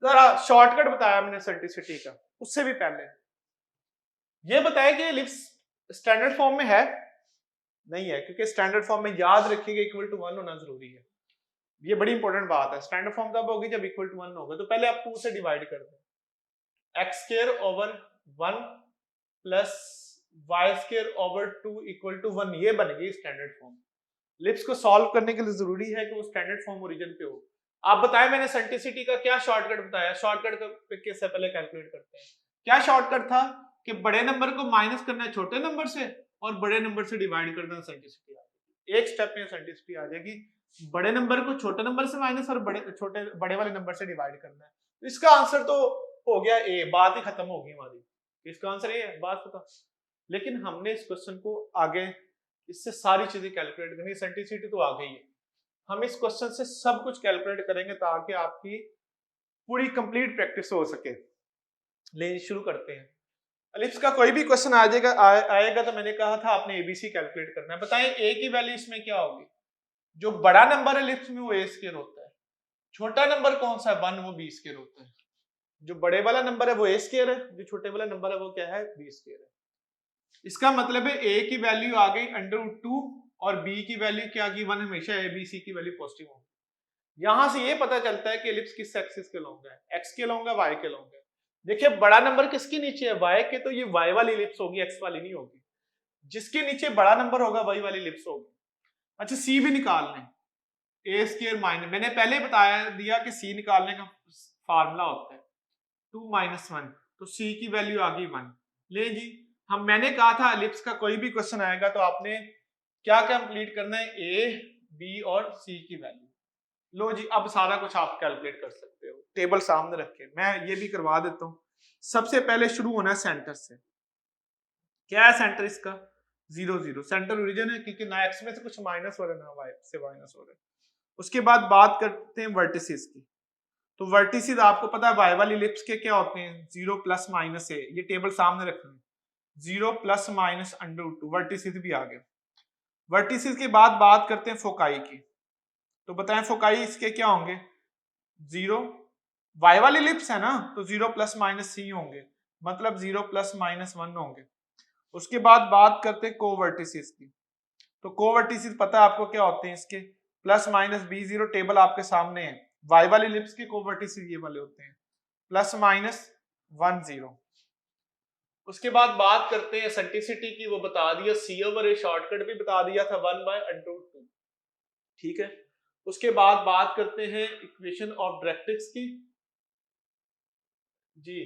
जरा शॉर्टकट बताया मैंने एसेंट्रिसिटी का, उससे भी पहले ये बताया कि एलिप्स स्टैंडर्ड फॉर्म में है नहीं है, क्योंकि स्टैंडर्ड फॉर्म में याद रखिएगा इक्वल टू 1 होना जरूरी है। ये बड़ी इंपॉर्टेंट बात है। स्टैंडर्ड फॉर्म तब होगी जब इक्वल टू 1 होगा। तो पहले आप 2 से डिवाइड कर दें, x² over 1 plus y² over 2 equal to 1, ये बन गई स्टैंडर्ड फॉर्म। एलिप्स को सॉल्व करने के लिए जरूरी है कि वो स्टैंडर्ड फॉर्म ओरिजिन पे हो। आप बताएं मैंने एसेंट्रिसिटी का क्या शॉर्टकट बताया। शॉर्टकट के पहले कैलकुलेट करते हैं। क्या शॉर्टकट था कि बड़े नंबर को माइनस करना है छोटे नंबर से और बड़े नंबर से डिवाइड कर देना, एसेंट्रिसिटी आ जाएगी। एक स्टेप में एसेंट्रिसिटी आ जाएगी। बड़े नंबर को छोटे नंबर से माइनस और बड़े वाले नंबर से डिवाइड करना है। तो इसका आंसर तो हो गया ए, बात ही खत्म होगी हमारी। इसका आंसर ये है, बात खत्म। लेकिन हमने इस क्वेश्चन को आगे इससे सारी चीजें कैलकुलेट करनी। एसेंट्रिसिटी तो आ गई है, हम इस क्वेश्चन से सब कुछ कैलकुलेट करेंगे ताकि आपकी पूरी कंप्लीट प्रैक्टिस हो सके। ले शुरू करते हैं। एलिप्स का कोई भी क्वेश्चन आ जाएगा आएगा तो मैंने कहा था आपने एबीसी कैलकुलेट करना है। बताएं ए की वैल्यू इसमें क्या होगी। जो बड़ा नंबर है एलिप्स में वो ए स्क्वायर होता है, छोटा नंबर कौन सा है 1, वो बी स्क्वायर होता है। जो बड़े वाला नंबर है वो ए स्क्वायर है, जो छोटे वाला नंबर है वो क्या है बी स्क्वायर है। इसका मतलब है ए की वैल्यू आ गई √2 और बी की वैल्यू क्या आ गई 1। हमेशा ए बी सी की वैल्यू पॉजिटिव होगी। यहां से ये पता चलता है कि एलिप्स किस एक्सिस के लॉन्ग है, एक्स के लॉन्ग है वाई के लॉन्ग है। देखिए बड़ा नंबर किसके नीचे है वाई के, तो ये वाई वाली एलिप्स होगी, एक्स वाली नहीं होगी। जिसके नीचे बड़ा नंबर होगा वही वाली एलिप्स होगी। अच्छा सी भी निकाल लें, ए स्क्वायर माइनस, मैंने पहले बताया दिया कि सी निकालने का फार्मूला होता है 2 - 1, तो सी की वैल्यू आ गई 1। ले जी, मैंने कहा था एलिप्स का कोई भी क्वेश्चन आएगा तो आपने क्या कंप्लीट करना है, ए बी और सी की वैल्यू। लो जी, अब सारा कुछ आप कैलकुलेट कर सकते हो। टेबल सामने रखे, मैं ये भी करवा देता हूँ। सबसे पहले शुरू होना है सेंटर से। क्या है सेंटर इसका 0 0, सेंटर ओरिजिन है क्योंकि ना एक्स में से कुछ माइनस हो रहा है ना वाई से माइनस हो रहा है। उसके बाद बात करते हैं वर्टिसेस की। तो वर्टिसेस आपको पता है वाई वाली एलिप्स के क्या होते हैं 0 प्लस माइनस ए, ये टेबल सामने रखना है 0 प्लस माइनस √2, वर्टिसेस भी आ गए। वर्टिसेस के बाद बात करते हैं फोकाई की। तो बताएं फोकाई इसके क्या होंगे 0, वाई वाली एलिप्स है ना तो 0 प्लस माइनस सी होंगे, मतलब 0 प्लस माइनस 1 होंगे। उसके बाद बात करते हैं कोवर्टिसेस की। तो कोवर्टिसेस पता है आपको क्या होते हैं इसके, plus minus B zero table आपके सामने है। वाई वाली इलिप्स के कोवर्टिसेस ये वाले होते हैं, प्लस माइनस 1 0। उसके बाद बात करते हैं एसेंट्रिसिटी की, वो बता दिया, सी ओवर ए शॉर्टकट भी बता दिया था 1/√2, ठीक है। उसके बाद बात करते हैं इक्वेशन ऑफ डायरेक्ट्रिक्स की जी।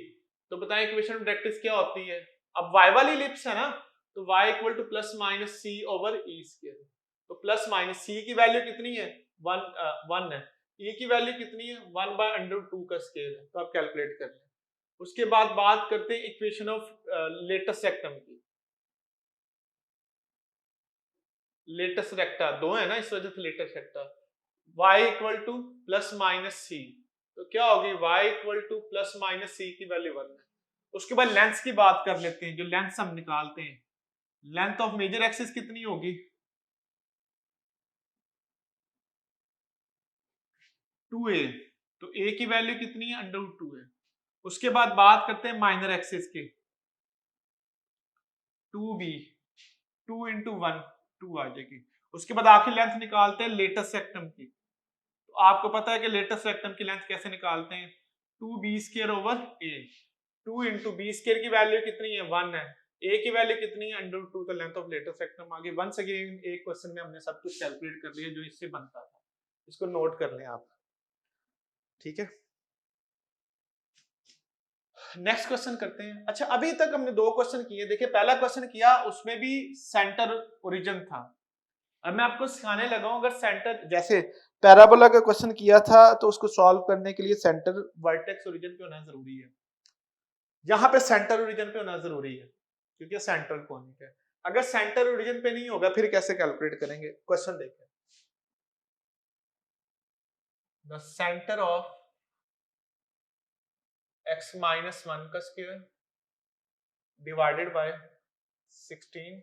तो बताएं इक्वेशन ऑफ डायरेक्ट्रिक्स क्या होती है। अब y वाली इलिप्स है ना, तो y equal to plus minus C over E square. तो प्लस माइनस सी की वैल्यू कितनी है, 1 है, e की वैल्यू कितनी है, 1/√2 का स्क्वायर है, तो आप कैलकुलेट कर लें। उसके बाद बात करते हैं इक्वेशन ऑफ लेटस रेक्टम की। लेटस रेक्टा दो है ना, इस वजह से latus recta. y equal to plus minus C, तो क्या होगी, y equal to plus minus C की वैल्यू 1 है। उसके बाद लेंथ की बात कर लेते हैं, जो लेंथ हम निकालते हैं, लेंथ ऑफ मेजर एक्सिस कितनी होगी, 2a, तो a की वैल्यू कितनी है, √2 है। उसके बाद बात करते हैं माइनर एक्सिस की, 2b, 2 इंटू 1 2 आ जाएगी। उसके बाद आखिर लेंथ निकालते हैं लेटस सेक्टम की। तो आपको पता है कि लेटस सेक्टम की लेंथ कैसे निकालते हैं, 2b² over a, 2 into B square की वैल्यू कितनी है, 1 है, a की वैल्यू कितनी है, √2, तो लेंथ ऑफ लेटस सेक्टम आ गई। वंस अगेन एक क्वेश्चन में हमने सब कुछ कैलकुलेट कर लिया जो इससे बनता था, इसको नोट कर लें आप, ठीक है। नेक्स्ट क्वेश्चन करते हैं। अच्छा, अभी तक हमने 2 क्वेश्चन किए, देखिए पहला क्वेश्चन किया उसमें भी सेंटर ओरिजिन था। अब मैं आपको सिखाने लगा हूं, अगर सेंटर, जैसे पैराबोला का क्वेश्चन किया था तो उसको सॉल्व करने के लिए सेंटर वर्टेक्स ओरिजिन पे होना जरूरी है, यहाँ पे सेंटर ओरिजिन पे होना जरूरी है क्योंकि सेंट्रल कॉनिक है। अगर सेंटर ओरिजिन पे नहीं होगा फिर कैसे कैलकुलेट करेंगे। क्वेश्चन देखें, the centre of x minus 1 का square divided by 16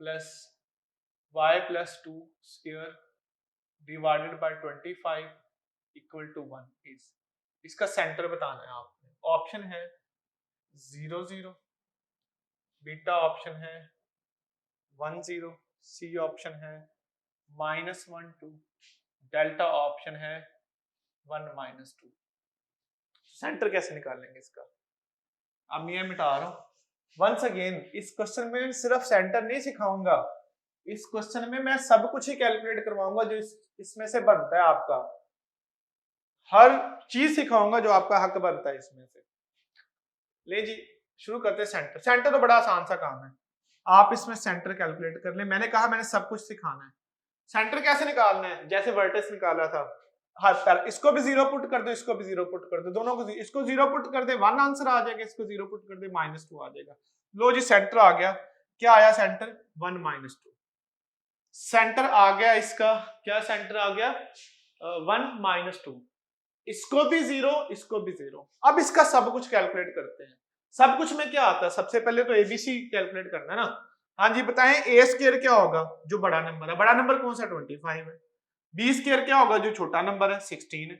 plus y plus 2 square divided by 25 equal to 1 is, इसका सेंटर बताना है आपने। ऑप्शन है 0 0, बीटा ऑप्शन है 1 0, सी ऑप्शन है -1 2, डेल्टा ऑप्शन है 1 -2। सेंटर कैसे निकालेंगे इसका, अब मैं मिटा रहा हूं। वंस अगेन इस क्वेश्चन में सिर्फ सेंटर नहीं सिखाऊंगा, इस क्वेश्चन में मैं सब कुछ ही कैलकुलेट करवाऊंगा जो इसमें से बनता है आपका, हर चीज सिखाऊंगा जो आपका हक बनता है इसमें से। ले जी शुरू करते हैं सेंटर। सेंटर तो बड़ा आसान सा काम है, आप इसमें सेंटर कैलकुलेट कर ले। मैंने कहा मैंने सब कुछ सिखाना है। सेंटर कैसे निकालना है, जैसे वर्टेक्स निकाला था, हाँ इसको भी 0 पुट कर दो, इसको भी 0 पुट कर दो, दोनों को, इसको 0 पुट कर दे 1 आंसर आ जाएगा, इसको 0 पुट कर दे -2 आ जाएगा। लो जी सेंटर आ गया, क्या आया सेंटर, 1 -2 सेंटर आ गया इसका। क्या सेंटर आ गया, 1 -2, इसको भी 0, इसको भी 0। अब इसका सब कुछ कैलकुलेट करते हैं। सब कुछ में क्या आता है, सबसे पहले तो एबीसी कैलकुलेट करना है ना। हाँ जी बताएं, ए स्क्वायर क्या होगा, जो बड़ा नंबर है, बड़ा नंबर कौन सा, 25 है। बी स्क्वायर क्या होगा, जो छोटा नंबर है, 16 है।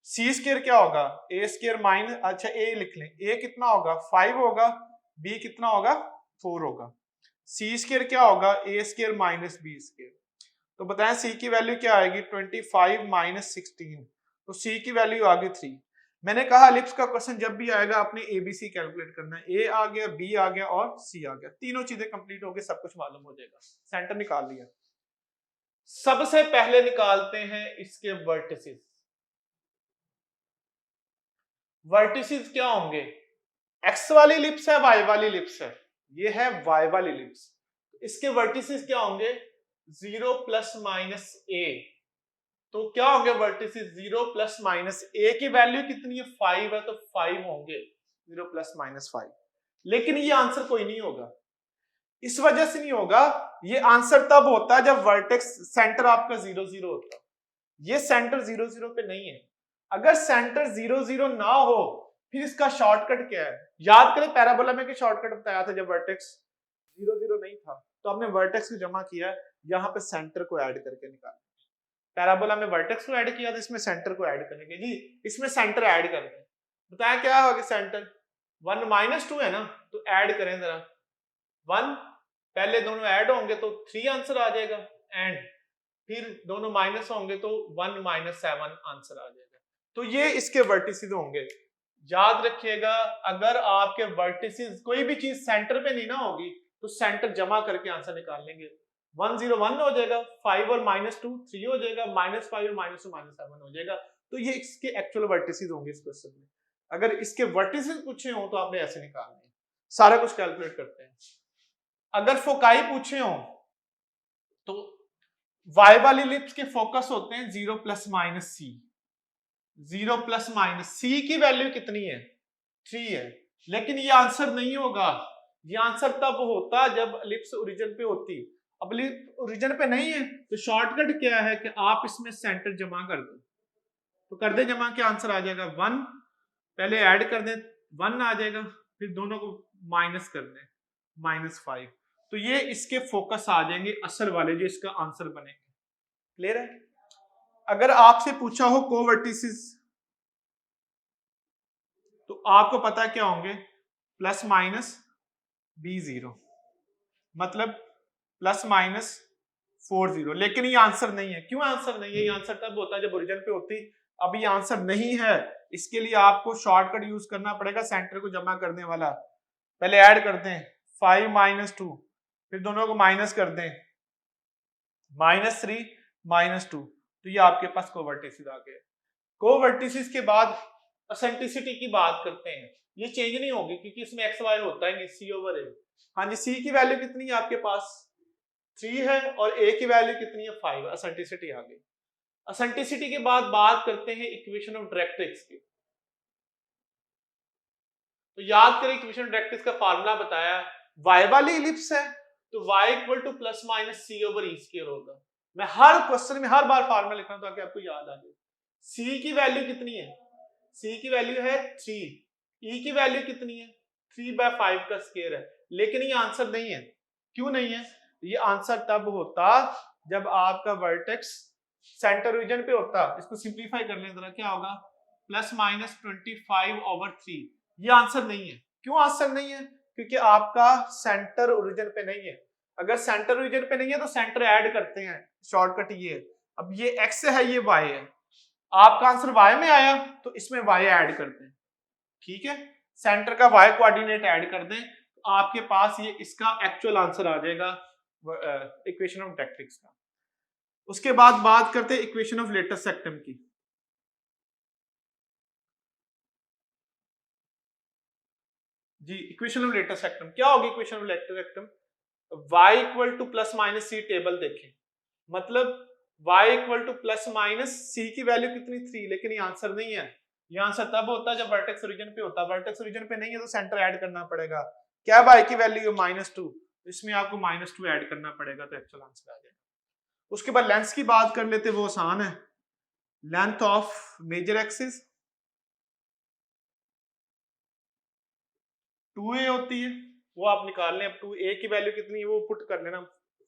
सी स्क्वायर क्या होगा, ए स्क्वायर माइनस, अच्छा ए लिख लें, ए कितना होगा 5 होगा, बी कितना होगा 4 होगा। सी स्क्वायर क्या होगा, ए स्क्वायर माइनस बी स्क्वायर। तो बताएं सी की वैल्यू क्या आएगी, 25 माइनस 16, तो सी की वैल्यू आ गई 3। मैंने कहा एलिप्स का क्वेश्चन जब भी आएगा आपने एबीसी कैलकुलेट करना है। ए आ गया, बी आ गया और सी आ गया, तीनों चीजें कंप्लीट हो गई, सब कुछ मालूम हो जाएगा। सेंटर निकाल लिया। सबसे पहले निकालते हैं इसके वर्टिसेस। वर्टिसेस क्या होंगे, एक्स वाली एलिप्स है, वाई वाली एलिप्स है, ये है वाई वाली एलिप्स, इसके वर्टिसेस क्या होंगे, 0 प्लस माइनस ए। तो क्या होंगे वर्टिसेस, 0 प्लस माइनस ए की वैल्यू कितनी है, 5 है, तो 5 होंगे, 0 प्लस माइनस 5। लेकिन ये आंसर कोई नहीं होगा, इस वजह से नहीं होगा, ये आंसर तब होता है जब वर्टेक्स सेंटर आपका 0 0 होता है। ये सेंटर 0 0 पे नहीं है। अगर सेंटर 0 0 ना हो फिर इसका शॉर्टकट क्या है, याद करें पैराबोला में शॉर्टकट बताया था, जब वर्टेक्स 0 0 नहीं था तो हमने वर्टेक्स को जमा किया, यहाँ पे सेंटर को ऐड करके निकाला। पैराबोला में वर्टेक्स को ऐड किया, तो इसमें सेंटर को ऐड करेंगे जी, इसमें सेंटर ऐड करके बताया क्या होगा, सेंटर 1 -2 है ना, तो ऐड करें जरा, 1 पहले दोनों ऐड होंगे तो 3 आंसर आ जाएगा, एंड फिर दोनों माइनस होंगे तो 1 - 7 आंसर आ जाएगा। तो ये इसके वर्टिसेस होंगे। याद रखिएगा, अगर आपके वर्टिसेस कोई भी चीज सेंटर पे नहीं ना होगी तो सेंटर जमा करके आंसर निकाल लेंगे। 1 0 1 हो जाएगा, 5 और -2 3 हो जाएगा, -5 और -2 -7 हो जाएगा। तो ये इसके एक्चुअल वर्टिसेस होंगे इस क्वेश्चन में। अगर इसके वर्टिसेस पूछे हो तो आपने ऐसे निकालने हैं। सारा कुछ कैलकुलेट करते हैं। अगर फोकाई पूछे हो तो y वाली लिप्स के फोकस होते हैं 0 ± c। 0 ± c की वैल्यू कितनी है? 3 है। लेकिन ये आंसर नहीं होगा। ये आंसर तब होता जब लिप्स ओरिजिन पे होती। अब लिप ओरिजिन पे नहीं है तो शॉर्टकट क्या है कि आप इसमें सेंटर जमा कर दो। तो कर दे जमा, क्या आंसर आ जाएगा 1। पहले ऐड कर दें 1 आ जाएगा, फिर दोनों को माइनस कर दें -5। तो ये इसके फोकस आ जाएंगे असल वाले जो इसका आंसर बनेंगे। क्लियर है? अगर आपसे पूछा हो कोवर्टिसेस तो आपको पता क्या होंगे, ± B0 मतलब ±40। लेकिन ये आंसर नहीं है। क्यों आंसर नहीं है? ये आंसर तब होता है जब ओरिजिन पे होती। अब ये आंसर नहीं है, इसके लिए आपको शॉर्टकट यूज करना पड़ेगा सेंटर को जमा करने वाला। पहले ऐड करते हैं 5 - 2, फिर दोनों को माइनस कर दें -3 -2। तो ये आपके पास कोवर्टिसेस आ गए। कोवर्टिसेस के बाद एसेंट्रिसिटी की बात करते हैं। ये चेंज नहीं होगी क्योंकि इसमें एक्स वाई होता है नहीं, C/A। हाँ जी, C की वैल्यू कितनी है आपके पास? 3 है और A की वैल्यू कितनी है? 5। एसेंट्रिसिटी आ गई। एसेंट्रिसिटी के बाद बात करते हैं इक्वेशन ऑफ डायरेक्ट्रिक्स की। तो याद करें इक्वेशन ऑफ डायरेक्ट्रिक्स का फार्मूला बताया, y वाली इलिप्स है तो y = ±c/e² होगा। मैं हर क्वेश्चन में हर बार फार्मूला लिख रहा हूं ताकि आपको याद आ जाए। c की वैल्यू कितनी है? c की वैल्यू है 3। e की वैल्यू कितनी है? 3/5 का स्क्वायर है। लेकिन ये आंसर नहीं है। क्यों नहीं है? ये आंसर तब होता जब आपका वर्टेक्स सेंटर रीजन पे होता। इसको सिंप्लीफाई कर लें जरा, क्या होगा? ±25/3। ये आंसर नहीं है। क्यों आंसर नहीं है? क्योंकि आपका सेंटर ओरिजिन पे नहीं है। अगर सेंटर ओरिजिन पे नहीं है तो सेंटर ऐड करते हैं, शॉर्टकट ये है। अब ये x है, ये y है। आपका आंसर y में आया तो इसमें y ऐड करते हैं। ठीक है, सेंटर का y कोऑर्डिनेट ऐड कर दें तो आपके पास ये इसका एक्चुअल आंसर आ जाएगा इक्वेशन ऑफ डायरेक्ट्रिक्स का। उसके बाद बात करते हैं इक्वेशन ऑफ लेटेस्ट सेक्टम की। जी, इक्वेशन ऑफ लेटेस्ट सेक्टम क्या होगी? Equation of latus rectum y = ±c table देखें, मतलब y +- c की वैल्यू कितनी? 3। लेकिन ये आंसर नहीं है। ये आंसर तब होता है जब वर्टेक्स ओरिजिन पे होता है। वर्टेक्स ओरिजिन पे नहीं है तो सेंटर ऐड करना पड़ेगा। क्या y की वैल्यू है? -2। इसमें आपको -2 ऐड करना पड़ेगा तो एक्चुअल आंसर आ जाएगा। उसके बाद लेंथ की बात कर लेते, वो आसान है। Length of major axis 2a होती है, वो आप निकाल लें। अब 2a की वैल्यू कितनी है वो पुट कर लेना,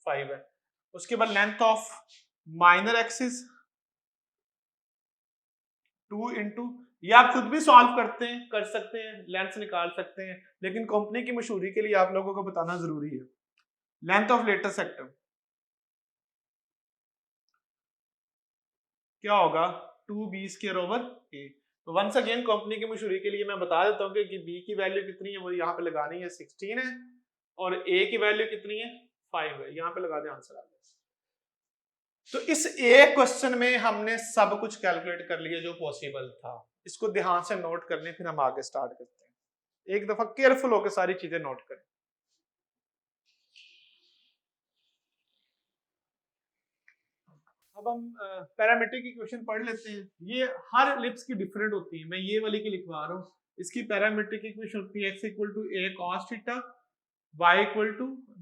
5 है। उसके बाद length of minor axis 2 into, ये आप खुद भी सॉल्व करते हैं, कर सकते हैं, लेंथ निकाल सकते हैं, लेकिन कंपनी की मशहूरी के लिए आप लोगों को बताना जरूरी है। लेंथ ऑफ लेटेस्ट सेक्टर क्या होगा? 2b²/a। तो वंस अगेन कंपनी की मशहूरी के लिए मैं बता देता हूँ कि b की वैल्यू कितनी है, वो यहाँ पे लगानी है 16 है, और a की वैल्यू कितनी है? 5 है। यहाँ पे लगा दें, आंसर आ गया। तो इस एक क्वेश्चन में हमने सब कुछ कैलकुलेट कर लिया जो पॉसिबल था। इसको ध्यान से नोट कर लें, फिर हम आगे स्टार्ट करते हैं। एक दफा केयरफुल होकर सारी चीजें नोट करें। अब हम पैरामीट्रिक इक्वेशन पढ़ लेते हैं। ये हर लिप्स की डिफरेंट होती है, मैं ये वाली की लिखवा रहा हूँ। इसकी पैरामीट्रिक इक्वेशन होती है x = a cos theta, y =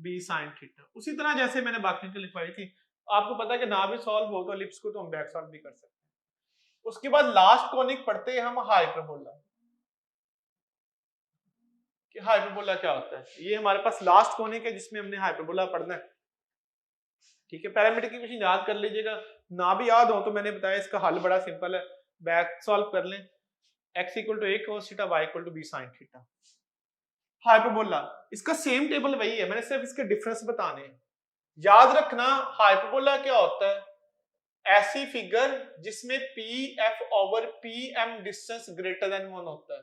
b sin theta. उसी तरह जैसे मैंने बाकी की लिखवाई थी। आपको पता है कि ना भी सॉल्व हो तो लिप्स को तो हम बैक सॉल्व भी कर सकते हैं। उसके बाद लास्ट कॉनिक पढ़ते हैं हम हाइपरबोला। कि हाइपरबोला क्या होता है। ये हमारे पास लास्ट कॉनिक है जिसमें हमने हाइपरबोला पढ़ना है। ठीक है, पैरामीट्रिक इक्वेशन याद कर लीजिएगा। ना भी याद हो तो मैंने बताया इसका हल बड़ा सिंपल है, बैक सॉल्व कर लें। x = a cos theta, y = b sin theta. Hyperbola इसका सेम टेबल वही है, मैंने सिर्फ इसके डिफरेंस बताने हैं। याद रखना हाइपरबोला क्या होता है, ऐसी फिगर जिसमें P F over P M distance greater than 1 होता है।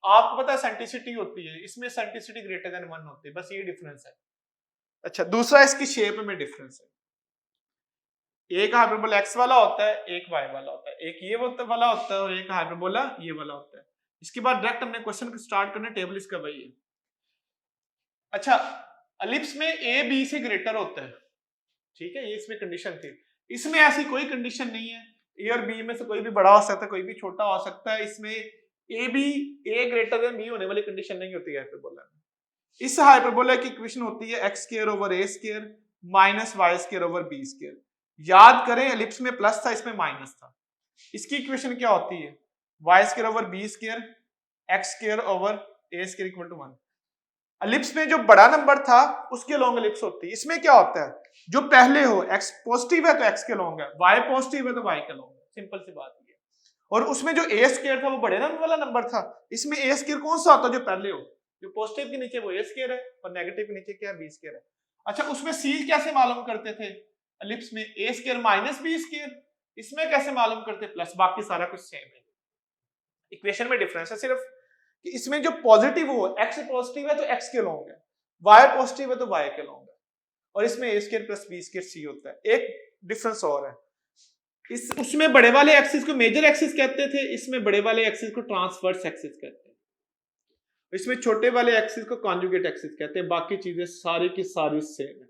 आपको पता है सेंटिसिटी होती है, इसमें सेंटिसिटी ग्रेटर देन 1 होती है, बस ये डिफरेंस है। अच्छा, दूसरा इसकी शेप में डिफरेंस है, एक हाइपरबोला एक्स वाला होता है, एक वाई वाला होता है, एक ये वाला होता है और एक हाइपरबोला ये वाला होता है। इसके बाद डायरेक्ट हमने क्वेश्चन को स्टार्ट करना, टेबल इसका वही है। अच्छा, एलिप्स में ए बी से ग्रेटर होता है, ठीक है, ये इसमें कंडीशन थी। इसमें ऐसी कोई कंडीशन नहीं है, ए और बी में से कोई भी बड़ा हो सकता है, कोई भी छोटा हो सकता है। इसमें A B A greater than B होने वाली कंडीशन नहीं होती है हाइपरबोला में। इस हाइपरबोला की इक्वेशन होती है X square over A square minus Y square over B square. याद करें एलिप्स में प्लस था, इसमें माइनस था। इसकी इक्वेशन क्या होती है, Y square over B square X square over A square equal to 1। Ellipse में जो बड़ा नंबर था उसके लॉन्ग एलिप्स होती है। इसमें क्या होता है, जो पहले हो एक्स पॉजिटिव है तो एक्स के लॉन्ग है, वाई पॉजिटिव है तो वाई के लॉन्ग है, सिंपल सी बात है। और उसमें जो ए स्क्वायर था वो बड़े नंबर वाला नंबर था, इसमें ए स्क्वायर कौन सा होता है, जो पहले हो, जो पॉजिटिव के नीचे वो ए स्क्वायर है और नेगेटिव के नीचे क्या है, बी स्क्वायर है। अच्छा, उसमें सी कैसे मालूम करते थे, एलिप्स में ए स्क्वायर माइनस बी स्क्वायर, इसमें कैसे मालूम करते, प्लस, बाकी सारा कुछ सेम है। इक्वेशन में डिफरेंस है सिर्फ कि इसमें जो पॉजिटिव हो, एक्स पॉजिटिव है तो एक्स के लॉन्ग है, वाई पॉजिटिव है तो वाई के लॉन्ग है, और इसमें ए स्क्वायर प्लस बी स्क्वायर सी होता है। एक डिफरेंस और है, उसमें बड़े वाले एक्सिस को मेजर एक्सिस कहते थे, इसमें बड़े वाले एक्सिस को ट्रांसवर्स एक्सिस कहते हैं, इसमें छोटे वाले एक्सिस को कॉन्जुगेट एक्सिस कहते हैं। बाकी चीजें सारी की सारी सेम है,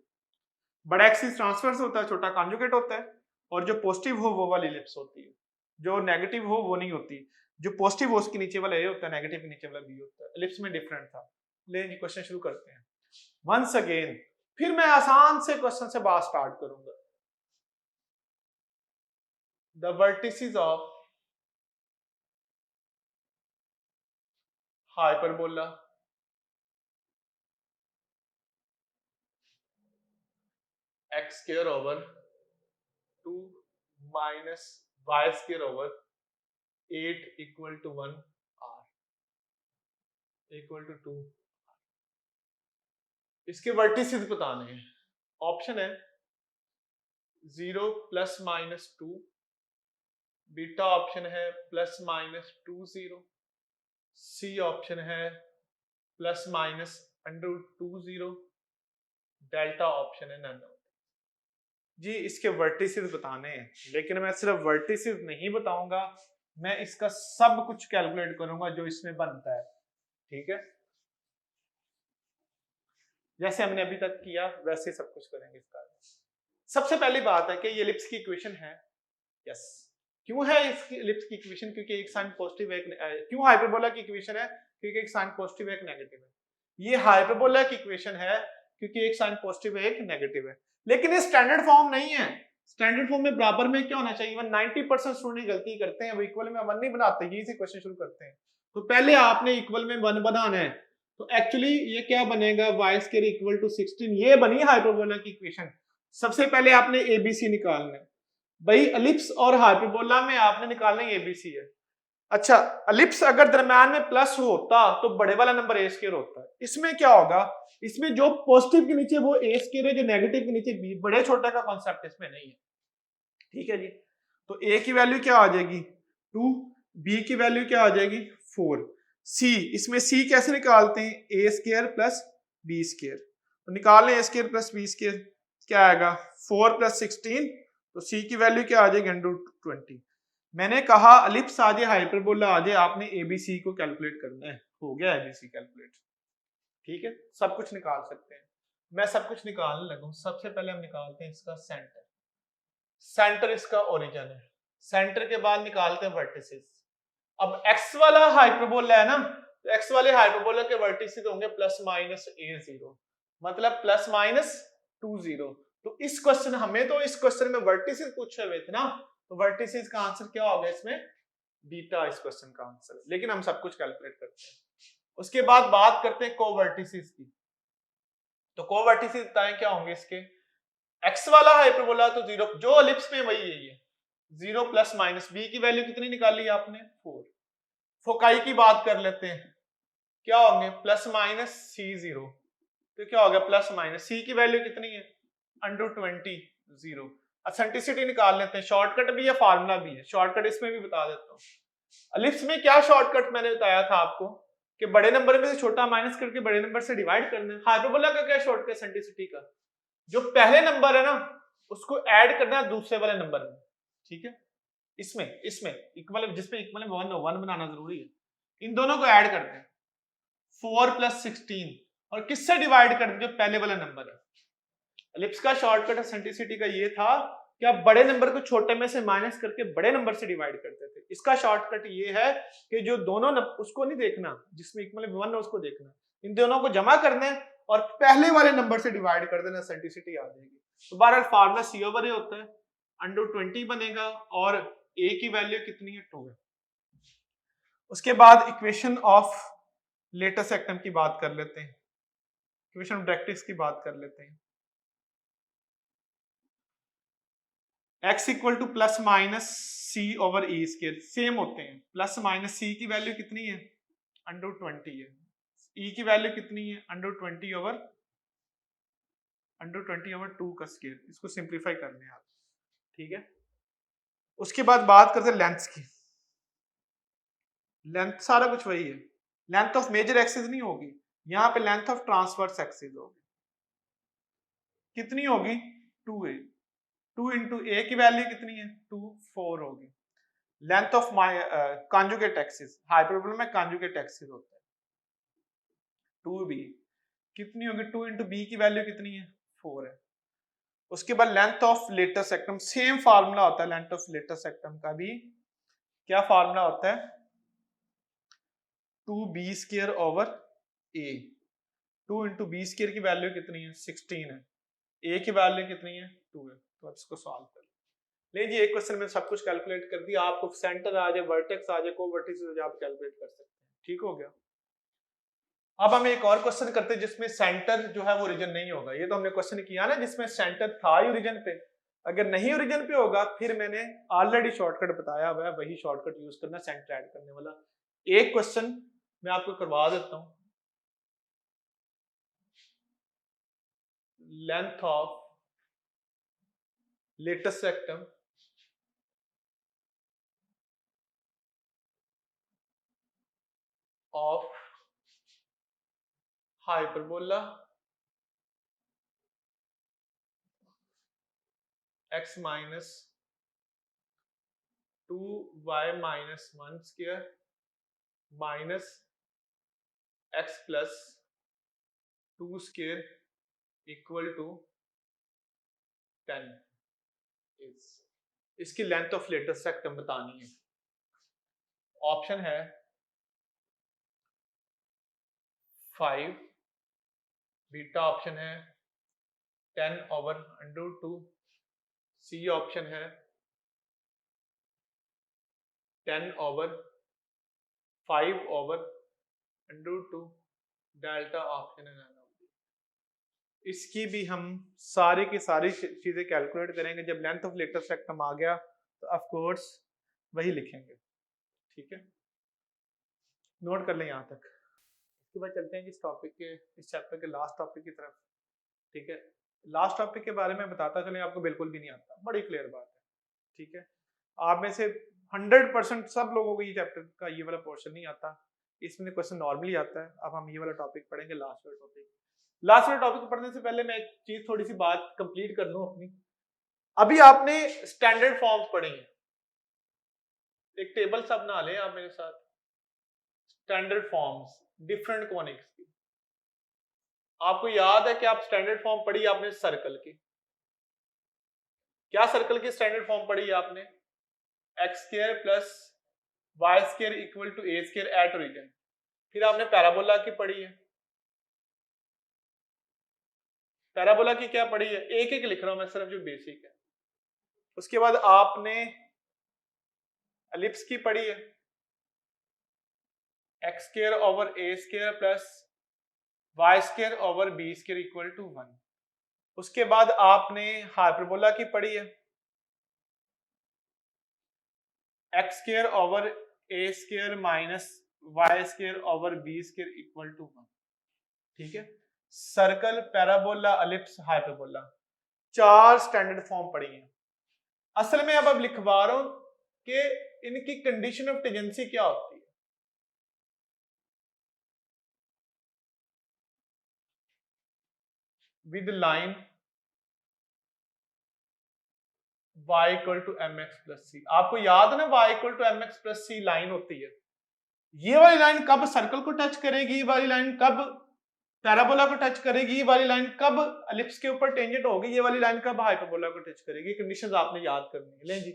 बड़ा एक्सिस ट्रांसवर्स होता है, छोटा कॉन्जुगेट होता है, और जो पॉजिटिव हो वो वाली एलिप्स होती है, जो नेगेटिव हो वो नहीं होती। जो पॉजिटिव हो उसके नीचे वाला ए होता है, नेगेटिव के नीचे वाला बी होता है। एलिप्स में डिफरेंट था। ले जी क्वेश्चन शुरू करते हैं वंस अगेन, फिर मैं आसान से क्वेश्चन से बात स्टार्ट करूंगा। The vertices of hyperbola x square over 2 minus y square over 8 equal to 1 r equal to 2। इसके वर्टिसेस बताने हैं। ऑप्शन है 0 प्लस माइनस 2, बीटा ऑप्शन है प्लस माइनस 2 0, सी ऑप्शन है plus minus under 2 0, delta option है none. जी इसके vertices बताने हैं, लेकिन मैं सिर्फ वर्टिसेस नहीं बताऊंगा, मैं इसका सब कुछ कैलकुलेट करूंगा जो इसमें बनता है, ठीक है, जैसे हमने अभी तक किया वैसे सब कुछ करेंगे इसका। सबसे पहली बात है कि ये एलिप्स की इक्वेशन है, यस। क्यों है इसकी एलिप्स की इक्वेशन, क्योंकि एक साइन पॉजिटिव है, क्यों हाइपरबोला की इक्वेशन है, क्योंकि एक साइन पॉजिटिव है एक नेगेटिव है। ये हाइपरबोला की इक्वेशन है क्योंकि एक साइन पॉजिटिव है एक नेगेटिव है, लेकिन ये स्टैंडर्ड फॉर्म नहीं है। स्टैंडर्ड फॉर्म में बराबर में क्या होना चाहिए, 90% स्टूडेंट गलती करते हैं, वो इक्वल में 1 नहीं बनाते, यही से क्वेश्चन शुरू करते हैं। तो पहले आपने इक्वल में 1 बनाना है, तो एक्चुअली ये क्या बनेगा, y स्क्वायर इक्वल टू 16, ये बनी हाइपरबोला की इक्वेशन। सबसे पहले आपने एबीसी निकालना है भाई, एलिप्स और हाइपरबोला में आपने निकालना है एबीसी है। अच्छा, एलिप्स अगर दरम्यान में प्लस होता तो बड़े वाला नंबर ए स्क्वायर होता है। इसमें क्या होगा, इसमें जो पॉजिटिव के नीचे वो ए स्क्वायर है, जो नेगेटिव के नीचे बी, बड़े छोटे का कॉन्सेप्ट इसमें नहीं है, ठीक है जी। तो ए की वैल्यू क्या आ जाएगी 2, बी की वैल्यू क्या आ जाएगी 4, सी, इसमें सी कैसे निकालते हैं, ए स्क्वायर प्लस बी स्क्वायर, तो निकाल लें ए स्क्वायर प्लस बी स्क्वायर, क्या आएगा 4 प्लस 16, तो सी की वैल्यू क्या आ जाएगी अंडर 20। मैंने कहा एलिप्स आ जाए हाइपरबोला आ जाए, आपने एबीसी को कैलकुलेट करना है, हो गया एबीसी कैलकुलेट, ठीक है, सब कुछ निकाल सकते हैं। मैं सब कुछ निकालने लगा हूं। सबसे पहले हम निकालते हैं इसका सेंटर, सेंटर इसका ओरिजिन है, सेंटर के बाद निकालते हैं वर्टिसेस। अब एक्स वाला हाइपरबोला है ना, तो एक्स वाले हाइपरबोला के वर्टिसेस होंगे प्लस माइनस a0, मतलब प्लस माइनस 2 0। तो इस क्वेश्चन हमें तो इस क्वेश्चन में वर्टिसेस पूछे हुए थे ना, तो वर्टिसेस का आंसर क्या होगा इसमें, बीटा इस क्वेश्चन का आंसर है, लेकिन हम सब कुछ कैलकुलेट करते हैं। उसके बाद बात करते हैं कोवर्टिसेस की, तो कोवर्टिसेस बताएं क्या होंगे इसके। एक्स वाला हाइपरबोला तो 0, जो एलिप्स में वही है ये 0 प्लस माइनस, बी की वैल्यू कितनी निकाली आपने 4। फोकाई की बात कर लेते हैं, क्या होंगे प्लस माइनस C0, तो क्या हो गया प्लस माइनस, सी की वैल्यू कितनी है अंडर 20 0, एसेंट्रिसिटी निकाल लेते हैं, शॉर्टकट भी है फार्मूला भी है, शॉर्टकट इसमें भी बता देता हूँ। एलिप्स में क्या शॉर्टकट मैंने बताया था आपको कि बड़े नंबर में से छोटा माइनस करके बड़े नंबर से डिवाइड करना है। हाइपरबोला का क्या शॉर्टकट एसेंट्रिसिटी का, जो पहले नंबर है ना उसको ऐड करना है दूसरे वाले नंबर में, ठीक है। इसमें इक्वल, जिसमें इक्वल 1 बनाना जरूरी है, इन दोनों को ऐड करते हैं 4 + 16 और किससे डिवाइड कर दें, जो पहले वाला नंबर है। एलिप्स का शॉर्टकट एसेंट्रिसिटी का ये था कि आप बड़े नंबर को छोटे में से माइनस करके बड़े नंबर से डिवाइड करते थे। इसका शॉर्टकट ये है कि जो दोनों उसको नहीं देखना, जिसमें इक्वल 1 है उसको देखना, इन दोनों को जमा करना है और पहले वाले नंबर से डिवाइड कर देना, एसेंट्रिसिटी आ जाएगी। तो बहरहाल फार्मूला C/A होता है, √20 बनेगा और a की वैल्यू कितनी है, 2 है। उसके बाद इक्वेशन ऑफ लेटेस्ट एक्टम की बात कर लेते हैं, इक्वेशन ऑफ डायरेक्ट्रिक्स की बात कर लेते हैं। x equal to plus minus c/e², same होते हैं। प्लस माइनस c की वैल्यू कितनी है, √20 है, e की वैल्यू कितनी है, √20/2 का स्क्वायर। इसको सिंप्लीफाई करने हैं आप, ठीक है। उसके बाद बात करते हैं लेंथ की। लेंथ सारा कुछ वही है, लेंथ ऑफ मेजर एक्सिस नहीं होगी, यहाँ पे लेंथ ऑफ ट्रांसवर्स एक्सिस होगी। कितनी होगी, 2a। 2 इंटू ए की वैल्यू कितनी है, 2, 4 होगी। Length of conjugate axis, hyperbola में कॉन्जुगेट एक्सिस होता है 2b, कितनी होगी, 2 इंटू बी की वैल्यू कितनी है, 4 है। उसके बाद length of latest एक्टम, same formula होता है लेंथ ऑफ लेटेस्ट एक्टम का भी। क्या फार्मूला होता है, 2b² a। 2 into B square की वैल्यू कितनी है, 16 है, ए की वैल्यू कितनी है, 2 है। तो आप इसको सॉल्व कर ले जी, एक क्वेश्चन में सब कुछ कैलकुलेट कर दिया, आपको सेंटर आ जाए, वर्टेक्स आ जाए, कोवर्टेक्स आ जाए, आप कैलकुलेट कर सकते हैं, ठीक हो गया। अब हम एक और क्वेश्चन करते हैं जिसमें सेंटर जो है वो ओरिजिन नहीं होगा। ये तो हमने क्वेश्चन किया ना जिसमें सेंटर था ही ओरिजिन पे, अगर नहीं ओरिजिन पे होगा फिर मैंने ऑलरेडी शॉर्टकट बताया हुआ है, वही शॉर्टकट यूज करना, सेंटर ऐड करने वाला। एक क्वेश्चन मैं आपको करवा देता हूं, length of latus rectum of hyperbola x minus 2y minus 1 square minus x plus 2 square equal to 10 is, इसकी लेंथ ऑफ लेटेस्ट सेक्टम बतानी है। ऑप्शन है 5, बीटा ऑप्शन है 10/√2, सी ऑप्शन है 10/5/√2, डेल्टा ऑप्शन है। इसकी भी हम सारी की सारी चीजें कैलकुलेट करेंगे, जब लेंथ ऑफ लेटेस्ट सेक्टम आ गया तो ऑफ कोर्स वही लिखेंगे, ठीक है। नोट कर लें यहाँ तक। इसके बाद चलते हैं इस टॉपिक के, इस चैप्टर के लास्ट टॉपिक की तरफ, ठीक है। लास्ट टॉपिक के बारे में बताता चले, आपको बिल्कुल भी नहीं आता, बड़ी क्लियर बात है, ठीक है। आप में से 100% सब लोगों को ये चैप्टर का ये वाला पोर्शन नहीं आता, इसमें क्वेश्चन नॉर्मली आता है। अब हम ये वाला टॉपिक पढ़ेंगे, लास्ट वाला टॉपिक। लास्ट वाले टॉपिक पढ़ने से पहले मैं एक चीज, थोड़ी सी बात कंप्लीट कर लूं अपनी। अभी आपने स्टैंडर्ड फॉर्म्स पढ़ी हैं, एक टेबल सा बना लें आप मेरे साथ, स्टैंडर्ड फॉर्म्स डिफरेंट कॉनिक्स की। आपको याद है कि आप स्टैंडर्ड फॉर्म पढ़ी आपने सर्कल की, क्या सर्कल की स्टैंडर्ड फॉर्म पढ़ी आपने, x² + y² equal to a² at origin. फिर आपने पैराबोला की पढ़ी है, पैराबोला की क्या पढ़ी है, एक एक लिख रहा हूं मैं सिर्फ जो बेसिक है। उसके बाद आपने एलिप्स की पढ़ी है, x² / a² + y² / b² equal to 1। उसके बाद आपने हाइपरबोला की पढ़ी है, x² / a² - y² / b² equal to 1, ठीक है। Circle, parabola, ellipse, hyperbola, 4 standard form पढ़ी है। असल में अब लिखवा रहा हूं कि इनकी कंडीशन ऑफ टेंजेंसी क्या होती है। With line y equal to m x plus c. आपको याद है ना y equal to m x plus c line होती है। ये वाली लाइन कब सर्कल को टच करेगी, ये वाली लाइन कब पैराबोला को टच करेगी, ये वाली लाइन कब एलिप्स के ऊपर टेंजेंट होगी, ये वाली लाइन कब हाइपरबोला को टच करेगी। कंडीशंस आपने याद करनी है। लें जी,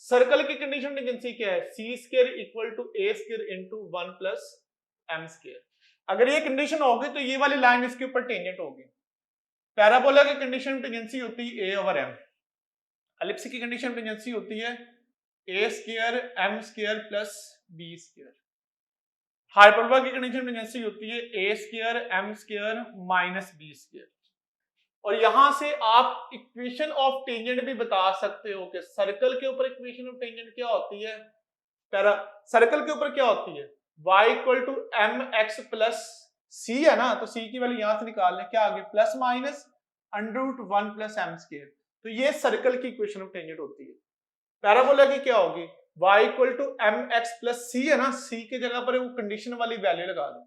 सर्कल की कंडीशन टेंजेंसी क्या है, c square equal to a square into 1 plus M square. अगर ये कंडीशन होगी तो ये वाली लाइन इसके ऊपर टेंजेंट होगी। पैराबोला की कंडीशन टेंजेंसी होती है ए ओवर एम, एलिप्स की कंडीशन टेंजेंसी होती है a square m square plus b square. Hyperbola की कंडीशन टेंजेंसी होती है a square m square minus b square. और यहां से आप इक्वेशन ऑफ टेंजेंट भी बता सकते हो कि सर्कल के ऊपर इक्वेशन ऑफ टेंजेंट क्या होती है, सर्कल के ऊपर क्या होती है, y equal to m x plus c है ना, तो सी की वैल्यू यहां से निकाल लें, क्या आगे plus minus under root 1 plus M square. तो ये सर्कल की इक्वेशन ऑफ टेंजेंट होती है। पैराबोला की क्या होगी, y equal to m x plus c है ना, सी की जगह पर वो कंडीशन वाली वैल्यू लगा दें।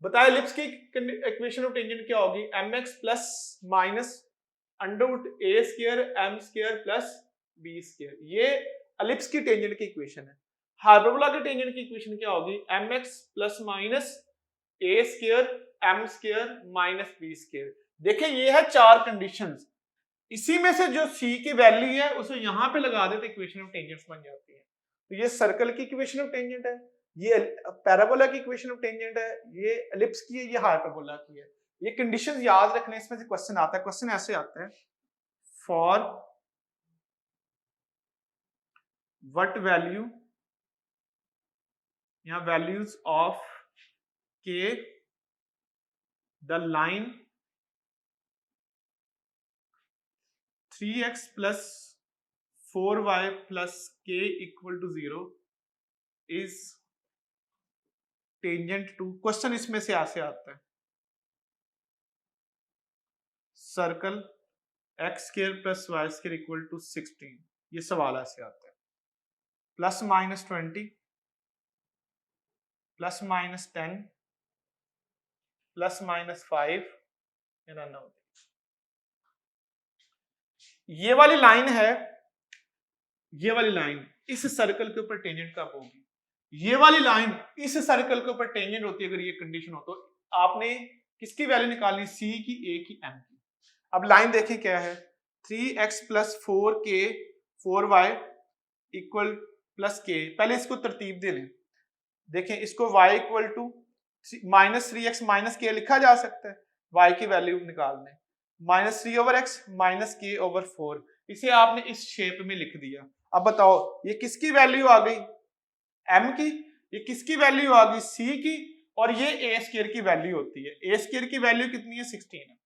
बताए एलिप्स की इक्वेशन ऑफ टेंजेंट क्या होगी, m x plus minus under root a square m square plus b square. ये एलिप्स की टेंजेंट की इक्वेशन है। हाइपरबोला की टेंजेंट की इक्वेशन क्या होगी, एम एक्स प्लस माइनस ए square m square minus b square. देखिए ये है चार कंडीशंस, इसी में से जो सी की वैल्यू है उसे यहां पे लगा देते इक्वेशन ऑफ टेंजेंट्स बन जाती है। तो ये सर्कल की इक्वेशन ऑफ टेंजेंट है, ये पैराबोला की इक्वेशन ऑफ टेंजेंट है, ये एलिप्स की है, ये हाइपरबोला की है। ये कंडीशंस याद रखने, इसमें से क्वेश्चन आता है। क्वेश्चन ऐसे आता है, फॉर व्हाट वैल्यू, यहां values of K the line 3x plus 4y plus k equal to 0 is tangent to. Question इसमें से ऐसे आता है, circle X square plus Y square equal to 16। ये सवाल ऐसे आता है, plus minus 20 plus minus 10 plus minus 5 none of these. ये वाली लाइन है, ये वाली लाइन इस सर्कल के ऊपर टेंजेंट कब होगी, ये वाली लाइन इस सर्कल के ऊपर टेंजेंट होती है। अगर ये कंडीशन हो तो आपने किसकी वैल्यू निकालनी, सी की, ए की, एम की। अब लाइन देखिए क्या है, 3x plus 4k 4y equal plus k। पहले इसको तरतीब दे लें, देखें इसको y equal to minus 3x minus K लिखा जा सकता है, y की वैल्यू निकालने, minus 3 over x minus k over 4। इसे आपने इस शेप में लिख दिया। अब बताओ ये किसकी वैल्यू आ गई, m की, ये किसकी वैल्यू आ गई, c की, और ये a स्क्वायर की वैल्यू होती है। a स्क्वायर की वैल्यू कितनी है, 16 है।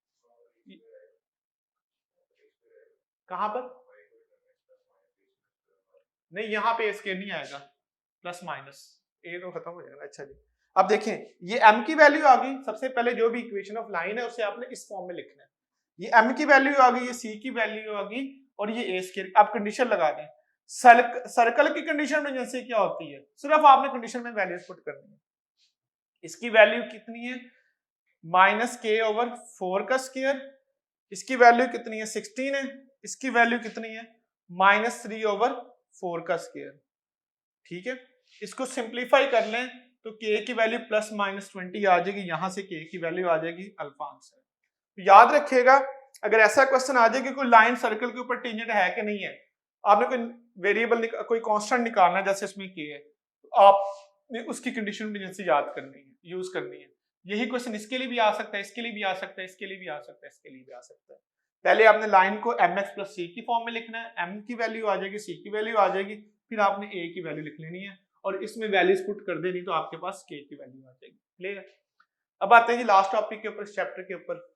कहां पर, नहीं यहाँ पे स्केयर नहीं आएगा, प्लस माइनस ए तो खत्म हो जाएगा। अच्छा जी, अब देखें ये m की वैल्यू आ गई। सबसे पहले जो भी इक्वेशन ऑफ लाइन है उसे आपने इस फॉर्म में लिखना है। ये m की वैल्यू आ गई, ये c की वैल्यू आ गई, और ये a स्केयर। आप कंडीशन लगा दें। सर्कल की कंडीशन में जैसे क्या होती है, सिर्फ आपने कंडीशन में वैल्यूज पुट करनी है। इसकी वैल्यू कितनी है, माइनस k ओवर 4 का स्केयर, इसकी वैल्यू कितनी है 16 है, इसकी वैल्यू कितनी है माइनस 3 ओवर 4 का स्केयर। ठीक है, इसको सिंप्लीफाई कर लें तो k की वैल्यू प्लस माइनस 20 आ जाएगी, यहां से k की वैल्यू आ जाएगी अल्फा आंसर। तो याद रखिएगा अगर ऐसा क्वेश्चन आ जाए कि कोई लाइन सर्कल के ऊपर टेंजेंट है कि नहीं है, आपने कोई वेरिएबल कोई कांस्टेंट निकालना है, जैसे इसमें k है, तो आपने उसकी कंडीशन टेंजेंसी याद करनी है, यूज करनी है। यही क्वेश्चन इसके लिए भी आ सकता है, इसके लिए भी आ सकता है, इसके लिए भी आ सकता है, इसके लिए भी आ सकता है। पहले आपने लाइन को एम एक्स प्लस सी की फॉर्म में लिखना है, एम की वैल्यू आ जाएगी, सी की वैल्यू आ जाएगी, फिर आपने ए की वैल्यू लिख लेनी है और इसमें वैल्यूज पुट कर देनी, तो आपके पास के की वैल्यू आ जाएगी। क्लियर है। अब आते हैं जी लास्ट टॉपिक के ऊपर, इस चैप्टर के ऊपर,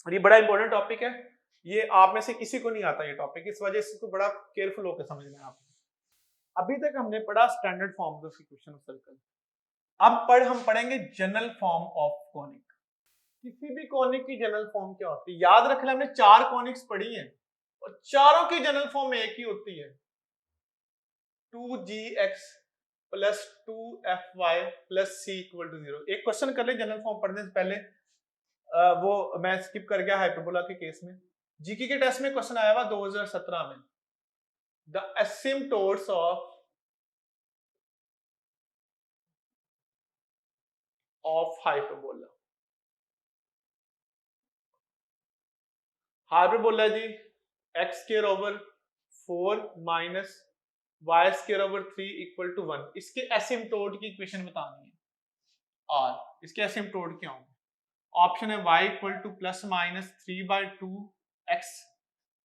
और ये बड़ा इंपॉर्टेंट टॉपिक है। ये आप में से किसी को नहीं आता ये टॉपिक, इस वजह से इसको बड़ा केयरफुल होकर समझना है आपको। अभी तक हमने पढ़ा standard form of equation of circle, अब हम पढ़ेंगे जनरल फॉर्म ऑफ कॉनिक। किसी भी कॉनिक की जनरल फॉर्म क्या होती है, याद रख लें हमने 4 कॉनिक्स पढ़ी हैं, और चारों की जनरल फॉर्म एक ही होती है, 2gx plus 2fy plus c equal to 0। एक क्वेश्चन कर ले जनरल फॉर्म पढ़ने से पहले, वो मैं स्किप कर गया हाइपरबोला के केस में। जीके के टेस्ट में क्वेश्चन आया हुआ 2017 में, the asymptotes of hyperbola. Hyperbola जी x square over 4 minus Y square over 3 equal to 1, इसके एसिम्पटोट की इक्वेशन बतानी है। और इसके एसिम्पटोट क्या होंगे? ऑप्शन है y equal to plus minus 3/2 x,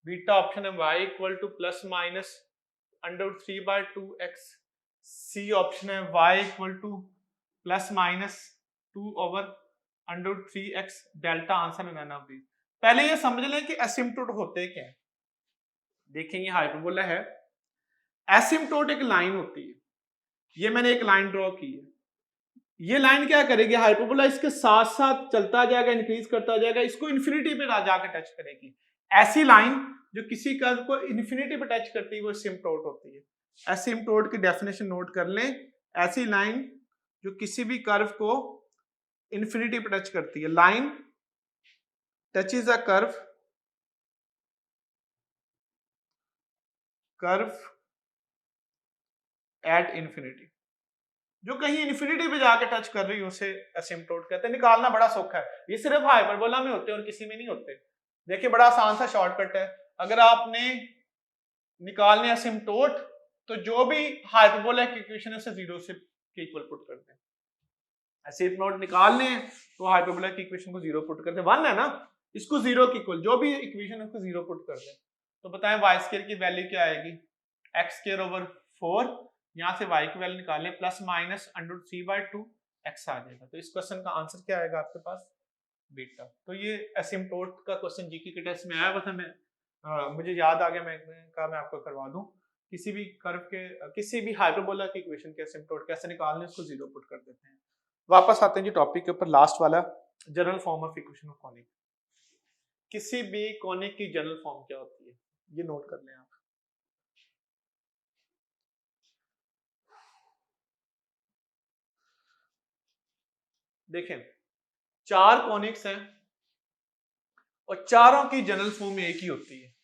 beta option है y equal to plus minus under 3/2 x, C option है y equal to plus minus 2 over under 3x, delta answer है नन ऑफ दीज। पहले ये समझ लें कि एसिम्पटोट होते क्या है। देखेंगे हाइपरबोला है, एसिम्पटोट एक लाइन होती है, ये मैंने एक लाइन ड्रॉ की है, ये लाइन क्या करेगी, हाइपरबोला इसके साथ साथ चलता जाएगा, इंक्रीज करता जाएगा, इसको इन्फिनिटी पे जाकर टच करेगी। ऐसी लाइन जो किसी कर्व को इन्फिनिटी पे टच करती है वो एसिम्पटोट होती है। एसिम्पटोट की डेफिनेशन नोट कर लें, ऐसी लाइन जो किसी भी कर्व को इन्फिनिटी पे टच करती है। Line touches a curve at infinity, जो कहीं इन्फिनिटी पे जाके टच कर रही है उसे एसिम्पटोट कहते हैं। निकालना बड़ा सौखा है, ये सिर्फ हाइपरबोला में होते हैं और किसी में नहीं होते। देखिए बड़ा आसान सा शॉर्टकट है, अगर आपने निकालने एसिम्पटोट तो जो भी हाइपरबोला की इक्वेशन है उसे 0 से के इक्वल पुट करते हैं। एसिम्पटोट निकालने तो हाइपरबोला की इक्वेशन को 0 पुट करते हैं, 1 है ना, इसको 0 की इक्वल जो भी इक्वेशन है उसको 0 पुट करते हैं। तो बताएं वाई स्क्वायर की वैल्यू क्या आएगी, एक्स स्क्वायर ओवर 4, यहाँ से y की वैल्यू निकालें प्लस माइनस अंडर 3/2 x आ जाएगा। तो इस क्वेश्चन का आंसर क्या आएगा आपके पास, बीटा। तो ये एसिम्पटोट का क्वेश्चन जीके के टेस्ट में आया हुआ था, मुझे याद आ गया, मैं आपको करवा दूं। किसी भी कर्व के किसी भी हाइपरबोला की इक्वेशन के एसिम्पटोट कैसे निकालने, उसको 0 पुट कर देते हैं। वापस आते हैं जी टॉपिक के ऊपर, लास्ट वाला, general form of equation of conic. किसी भी कॉनिक की जनरल फॉर्म क्या होती है, ये नोट कर लें आप। देखें 4 कॉनिक्स हैं और चारों की जनरल फॉर्म एक ही होती है।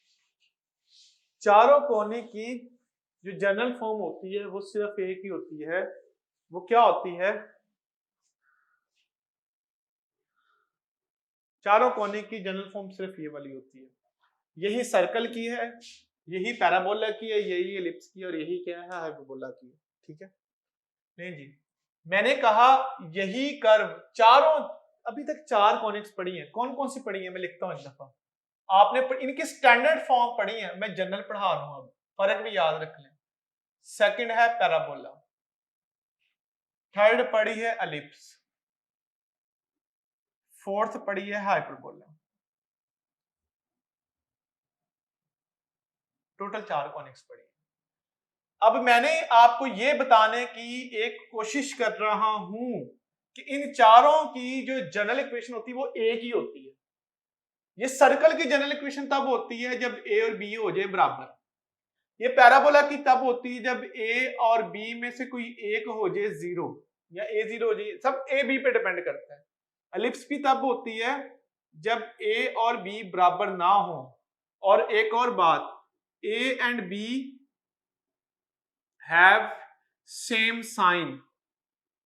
चारों कॉनिक की जो जनरल फॉर्म होती है वो सिर्फ एक ही होती है, वो क्या होती है, चारों कॉनिक की जनरल फॉर्म सिर्फ ये वाली होती है। यही सर्कल की है, यही पैराबोला की है, यही एलिप्स की है और यही क्या है, हाइपरबोला की है। ठीक है, नहीं जी, मैंने कहा यही कर्व चारों, अभी तक 4 कॉनिक्स पढ़ी हैं, कौन कौन सी पढ़ी है, मैं लिखता हूं एक दफा। आपने इनकी स्टैंडर्ड फॉर्म पढ़ी है, मैं जनरल पढ़ा रहा हूं, अब फर्क भी याद रख लें। सेकंड है पैराबोला, थर्ड पढ़ी है एलिप्स, फोर्थ पढ़ी है हाइपरबोला। टोटल 4 कॉनिक्स पढ़ी। अब मैंने आपको यह बताने की एक कोशिश कर रहा हूं कि इन चारों की जो जनरल इक्वेशन होती है वो एक ही होती है। ये सर्कल की जनरल इक्वेशन तब होती है जब ए और बी हो जाए बराबर, ये पैराबोला की तब होती है जब ए और बी में से कोई एक हो जाए 0 या ए 0 हो जाए, सब ए बी पे डिपेंड करता है। एलिप्स भी तब होती है जब ए और बी बराबर ना हो, और एक और बात, A and B have same sign,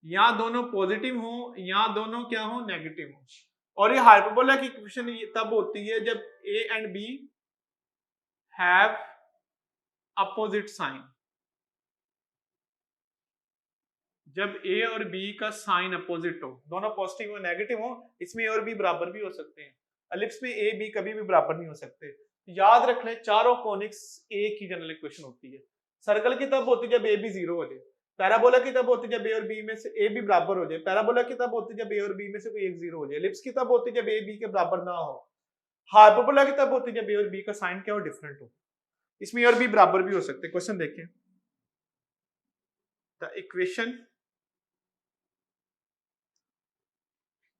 या दोनों पॉजिटिव हो या दोनों क्या हो, नेगेटिव हो। और ये हाइपरबोला की इक्वेशन तब होती है जब A and B have opposite sign, जब ए और बी का साइन अपोजिट हो, दोनों पॉजिटिव हो नेगेटिव हो, इसमें ए और बी बराबर भी हो सकते हैं। एलिप्स में ए बी कभी भी बराबर नहीं हो सकते। याद रख लें चारों कॉनिक्स एक ही जनरल इक्वेशन होती है। सर्कल की तब होती है जब ए बी 0 हो जाए, पैराबोला की तब होती है जब ए और बी में से ए बी बराबर हो जाए, पैराबोला की तब होती है जब ए और बी में से कोई एक 0 हो जाए, एलिप्स की तब होती है जब ए बी के बराबर ना हो, हाइपरबोला की तब होती है जब ए और बी का साइन क्या हो, डिफरेंट हो। इसमें ए और बी बराबर भी हो सकते हैं। क्वेश्चन देखें, the equation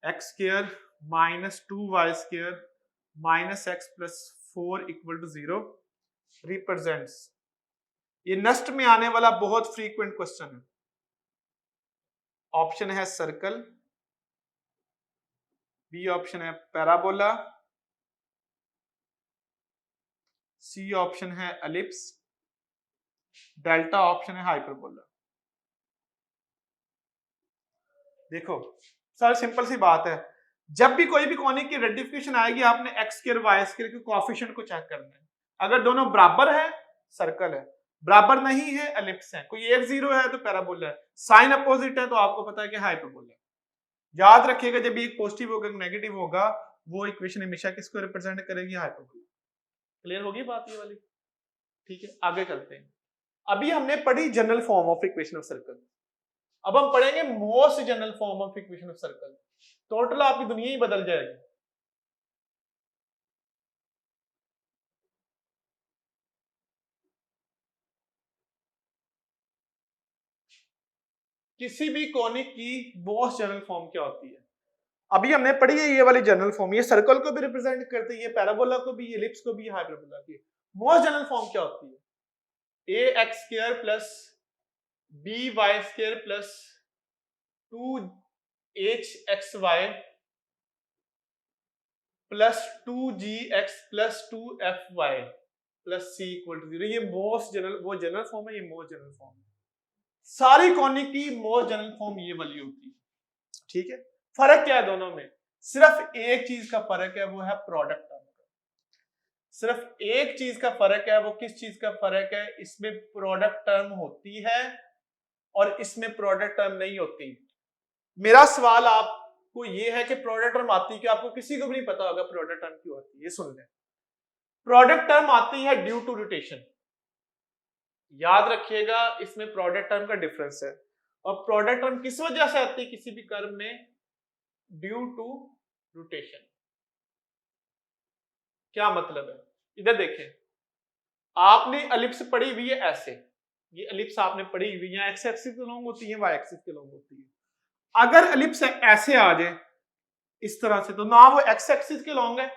x square minus 2y square minus x plus 4 equal to 0 represents, ये नेक्स्ट में आने वाला बहुत फ्रीक्वेंट क्वेश्चन है। ऑप्शन है सर्कल, बी ऑप्शन है पैराबोला, सी ऑप्शन है एलिप्स, डेल्टा ऑप्शन है हाइपरबोला। देखो सर सिंपल सी बात है, जब भी कोई भी कोनिक की रेक्टिफिकेशन आएगी आपने एक्स स्क्वायर वाई स्क्वायर के कोएफिशिएंट को चेक करना है। अगर दोनों बराबर है सर्कल है, बराबर नहीं है एलिप्स है, कोई एक जीरो है तो पैराबोला है, साइन अपोजिट है तो आपको पता है कि हाइपरबोला है। याद रखिएगा जब एक पॉजिटिव होगा नेगेटिव होगा वो इक्वेशन हमेशा किसको रिप्रेजेंट करेगी, हाइपरबोला। क्लियर होगी बात ये वाली? ठीक है आगे चलते हैं। अभी हमने पढ़ी general form of equation of circle, अब हम पढ़ेंगे most general form of equation of circle. Total आपकी दुनिया ही बदल जाएगी। किसी भी कोनिक की मोस्ट जनरल फॉर्म क्या होती है? अभी हमने पढ़ी है ये वाली जनरल फॉर्म, ये सर्कल को भी रिप्रेजेंट करती है, ये पैराबोला को भी, ये एलिप्स को भी, हाइपरबोला की। मोस्ट जनरल फॉर्म क्या होती है? A x square plus b y square plus 2h x y plus 2g(x) plus 2fy plus c equal to 0। ये मोस्ट जनरल, वो जनरल फॉर्म है, ये मोस्ट जनरल फॉर्म है। सारी कोनिक की मोस्ट जनरल फॉर्म ये वाली होती है। ठीक है, फर्क क्या है दोनों में? सिर्फ एक चीज का फर्क है, वो है प्रोडक्ट टर्म का। सिर्फ एक चीज का फर्क है, वो किस चीज का फर्क है? इसमें प्रोडक्ट टर्म होती है और इसमें प्रोडक्ट टर्म नहीं होती। मेरा सवाल आपको ये है कि प्रोडक्ट टर्म आती है, आपको किसी को भी नहीं पता होगा प्रोडक्ट टर्म क्यों आती है। ये सुन लें, प्रोडक्ट टर्म आती है ड्यू टू रोटेशन। याद रखिएगा इसमें प्रोडक्ट टर्म का डिफरेंस है। और प्रोडक्ट टर्म किस वजह से आती है किसी भी कर्व में? Due to rotation. क्या मतलब है? इधर देखें, आपने एलिप्स पढ़ी हुई है ऐसे, ये एलिप्स आपने पढ़ी हुई है, एक्स एक्सिस के लॉन्ग होती है, वाई एक्सिस के लॉन्ग होती है। अगर एलिप्स ऐसे आ जाए इस तरह से, तो ना वो एक्स एक्सिस के लॉन्ग है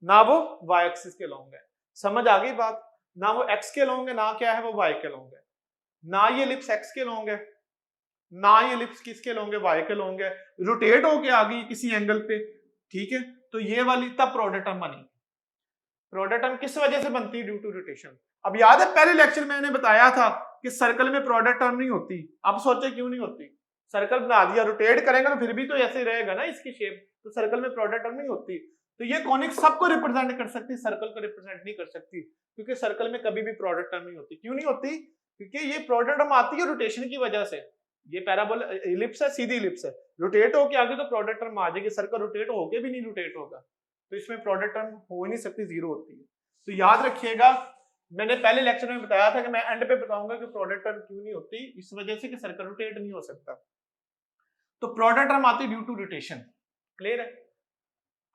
ना वो वाई एक्सिस के लॉन्ग है। समझ आ गई बात? ना वो एक्स के लॉन्ग है ना क्या है वो वाई के लॉन्ग है। ना ये एलिप्स एक्स के लॉन्ग है ना ये एलिप्स किसके लॉन्ग है, वाई के लॉन्ग है। रोटेट होके आ गई किसी एंगल पे, ठीक है, तो ये वाली तब प्रोडक्ट टर्म बनी। प्रोडक्ट टर्म किस वजह से बनती है? Due to rotation. अब याद है पहले लेक्चर में मैंने बताया था कि सर्कल में प्रोडक्ट टर्म नहीं होती। अब सोचे क्यों नहीं होती? सर्कल बना दिया, रोटेट करेंगे तो फिर भी तो ऐसे रहेगा ना इसकी शेप, तो सर्कल में प्रोडक्ट टर्म नहीं होती। तो ये कॉनिक सबको रिप्रेजेंट कर सकती, सर्कल को रिप्रेजेंट नहीं कर सकती, क्योंकि सर्कल में कभी भी प्रोडक्ट टर्म नहीं होती। क्यों नहीं होती? क्योंकि ये प्रोडक्ट टर्म आती है रोटेशन की वजह से। ये पैराबोला इलिप्स है, सीधी इलिप्स है, रोटेट होके आगे तो प्रोडक्ट टर्म आ जाएगी। सर्कल रोटेट होके भी नहीं रोटेट होगा, तो इसमें प्रोडक्ट टर्म हो ही नहीं सकती, जीरो होती है। तो याद रखिएगा, मैंने पहले लेक्चर में बताया था कि मैं एंड पे बताऊंगा कि प्रोडक्ट टर्म क्यों नहीं होती, इस वजह से कि सर्कल रोटेट नहीं हो सकता। तो प्रोडक्ट टर्म आती है ड्यू टू रोटेशन। क्लियर है?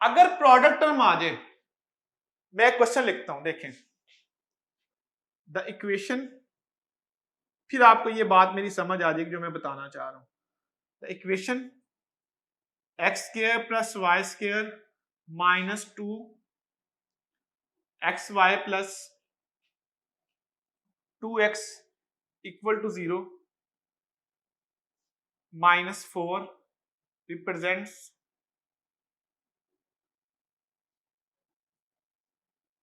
अगर प्रोडक्ट टर्म आ जाए, मैं एक क्वेश्चन लिखता हूं, देखें द इक्वेशन, फिर आपको ये बात मेरी समझ आ जाएगी जो मैं बताना चाह रहा हूं। The equation x square plus Y square minus 2 x y plus 2x equal to 0 minus 4 represents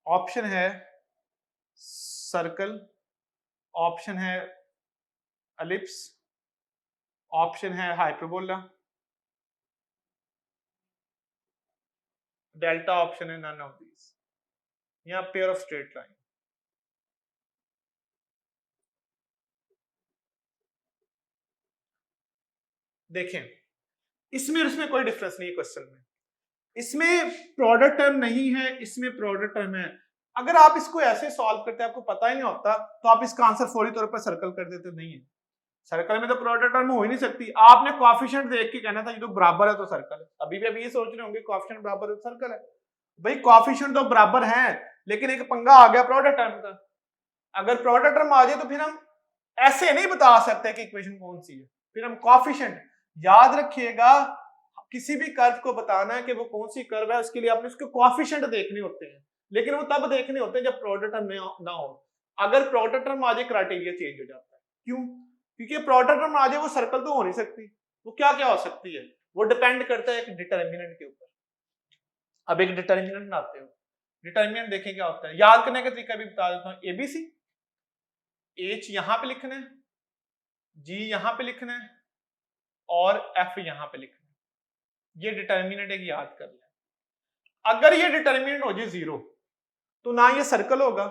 option है सर्कल, ऑप्शन है एलिप्स, ऑप्शन है हाइपरबोला, डेल्टा ऑप्शन है नन ऑफ दीज, या पेयर ऑफ स्ट्रेट लाइन। देखें इसमें और इसमें कोई डिफरेंस नहीं है क्वेश्चन में। इसमें प्रोडक्ट टर्म नहीं है, इसमें प्रोडक्ट टर्म है। अगर आप इसको ऐसे सॉल्व करते आपको पता ही नहीं होता तो आप इसका आंसर फौरी तौर पर सर्कल कर देते। नहीं है, सर्कल में तो प्रोडक्ट टर्म हो ही नहीं सकती। आपने कोएफिशिएंट देख के कहना था ये तो बराबर है तो सर्कल है। अभी भी अभी ये सोच रहे होंगे कोएफिशिएंट बराबर है तो सर्कल है। भाई कोएफिशिएंट तो बराबर है, लेकिन एक पंगा आ गया प्रोडक्ट टर्म का। अगर प्रोडक्ट टर्म आ जाए तो फिर हम ऐसे नहीं बता सकते कि इक्वेशन कौन सी है, फिर हम कोएफिशिएंट। याद रखिएगा, किसी भी कर्व को बताना है कि वो कौन सी कर्व है, उसके लिए आपने उसके कोएफिशिएंट देखने होते हैं। लेकिन वो तब देखने होते हैं जब प्रोडक्ट टर्म ना हो। अगर प्रोडक्ट टर्म आ जाए क्राइटेरिया चेंज हो जाता है। क्यों? क्योंकि प्रोडक्ट टर्म आ जाए वो सर्कल तो हो नहीं सकती, वो क्या क्या हो सकती है, वो डिपेंड करता है एक डिटर्मिनेंट के ऊपर। अब एक डिटर्मिनेंट बनाते हो, डिटर्मिनेंट देखें क्या होता है, याद करने का तरीका भी बता देता हूँ। एबीसी, एच यहां पे लिखना है, जी यहां पे लिखना है और एफ यहां पे लिखना है। ये डिटर्मिनेंट एक याद कर लें। अगर ये डिटर्मिनेंट हो जाए जीरो तो ना ये सर्कल होगा,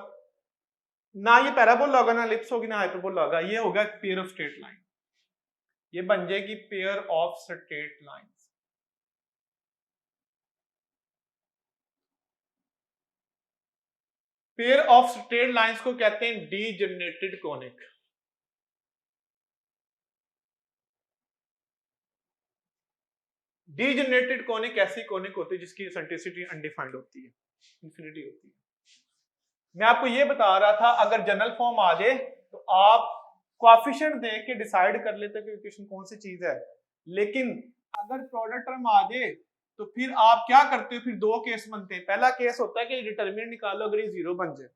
ना ये पैराबोला होगा, ना एलिप्स होगी, ना हाइपरबोला होगा। ये होगा पेयर ऑफ स्ट्रेट लाइन। ये बन जाएगी pair of straight lines. Pair of straight lines को कहते हैं डीजनरेटेड कॉनिक। डीजनरेटेड कॉनिक ऐसी कॉनिक होती है जिसकी एसेंट्रिसिटी अनडिफाइंड होती है, इंफिनिटी होती है। मैं आपको ये बता रहा था अगर जनरल फॉर्म आ जाए तो आप कोएफिशिएंट देख के डिसाइड कर लेते कि इक्वेशन कौन सी चीज है। लेकिन अगर प्रोडक्ट टर्म आ जाए तो फिर आप क्या करते हो, फिर दो केस बनते हैं। पहला केस होता है कि डिटर्मिनेंट निकालो अगर ये जीरो बन जाए।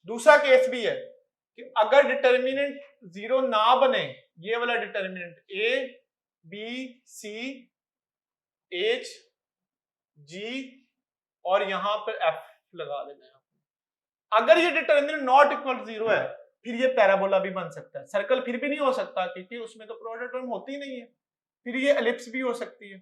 दूसरा केस भी है कि अगर डिटर्मिनेंट जीरो ना बने, ये वाला determinant A B C H G और यहां पर एफ लगा देना है। अगर ये डिटर्मिनेंट नॉट इक्वल जीरो है फिर ये पैराबोला भी बन सकता है। सर्कल फिर भी नहीं हो सकता क्योंकि उसमें तो प्रोडक्ट टर्म होती ही नहीं है। फिर ये एलिप्स भी हो सकती है,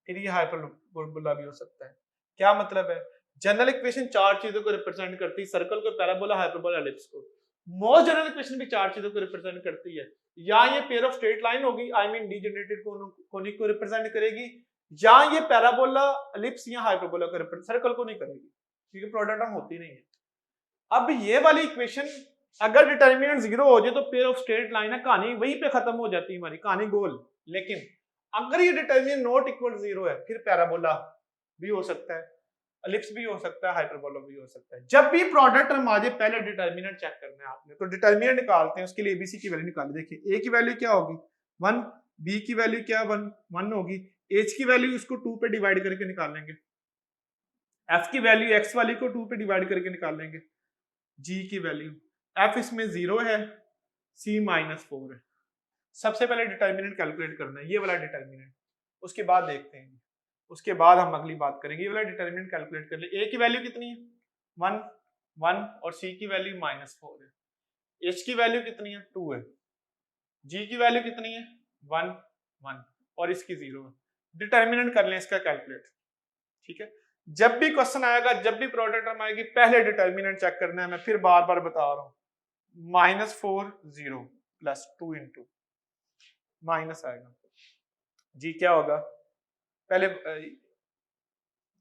फिर ये हाइपरबोला भी हो सकता है। क्या मतलब है? जनरल इक्वेशन चार चीजों को रिप्रेजेंट करती है, सर्कल को, पैराबोला, हाइपरबोला, एलिप्स को। मोस्ट जनरल इक्वेशन भी चार चीजों को रिप्रेजेंट करती है। या ये पेयर ऑफ स्ट्रेट लाइन होगी, आई मीन डीजनरेटेड कोनिक को रिप्रेजेंट करेगी, या ये पैराबोला, एलिप्स या हाइपरबोला को रिप्रेजेंट, सर्कल को नहीं करेगी क्योंकि प्रोडक्ट टर्म होती नहीं है। अब ये वाली इक्वेशन अगर डिटर्मिनेंट जीरो हो जाए तो पेयर ऑफ स्ट्रेट लाइन है, कहानी वहीं पे खत्म हो जाती है, हमारी कहानी गोल। लेकिन अगर ये डिटर्मिनेंट नॉट इक्वल जीरो है फिर पैराबोला भी हो सकता है, एलिप्स भी हो सकता है, हाइपरबोला भी हो सकता है। जब भी प्रोडक्ट टर्म आ जाए पहले डिटर्मिनेंट चेक करना है आपने। तो डिटर्मिनेंट निकालते हैं, उसके लिए एबीसी की वैल्यू निकालें। देखिए ए की वैल्यू क्या होगी 1, बी की वैल्यू क्या 1 होगी, एच की वैल्यू इसको 2 पे डिवाइड करके निकाल लेंगे, एफ की वैल्यू एक्स वाली को 2 पे डिवाइड करके निकाल लेंगे, जी की वैल्यू, एफ इसमें 0 है, सी -4 है। सबसे पहले डिटर्मिनेंट कैलकुलेट करना है, ये वाला डिटर्मिनेंट। उसके बाद देखते हैं, उसके बाद हम अगली बात करेंगे। ये वाला डिटर्मिनेंट कैलकुलेट कर ले। ए की वैल्यू कितनी है 1 1 और सी की वैल्यू -4 है, एच की वैल्यू कितनी है 2 है, जी की वैल्यू कितनी है 1 1 और इसकी 0 है। डिटर्मिनेंट कर लें इसका कैलकुलेट। ठीक है, जब भी क्वेश्चन आएगा, जब भी प्रोडक्ट टर्म आएगी, पहले डिटर्मिनेंट चेक करना है। मैं फिर बार बार बता रहा हूं, -4 0 +2 इंटू माइनस आएगा, जी क्या होगा पहले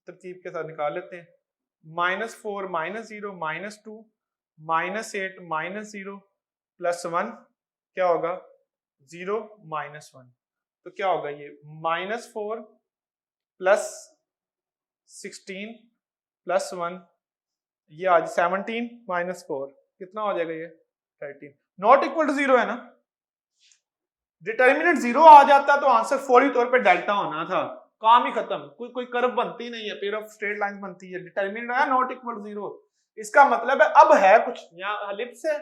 तरतीब के साथ निकाल लेते हैं। -4 -0 -2 -8 -0 +1 क्या होगा 0 -1। तो क्या होगा ये -4 +16 +1, ये आज 17 -4 कितना हो जाएगा ये 13। नॉट इक्वल टू 0 है ना, डिटर्मिनेंट 0 आ जाता तो आंसर फौरी तौर पे डेल्टा होना था, काम ही खत्म। कोई कर्व बनती नहीं है, पेयर ऑफ स्ट्रेट लाइन बनती है। डिटर्मिनेंट आया नॉट इक्वल टू 0, इसका मतलब है अब है कुछ, यहाँ एलिप्स है।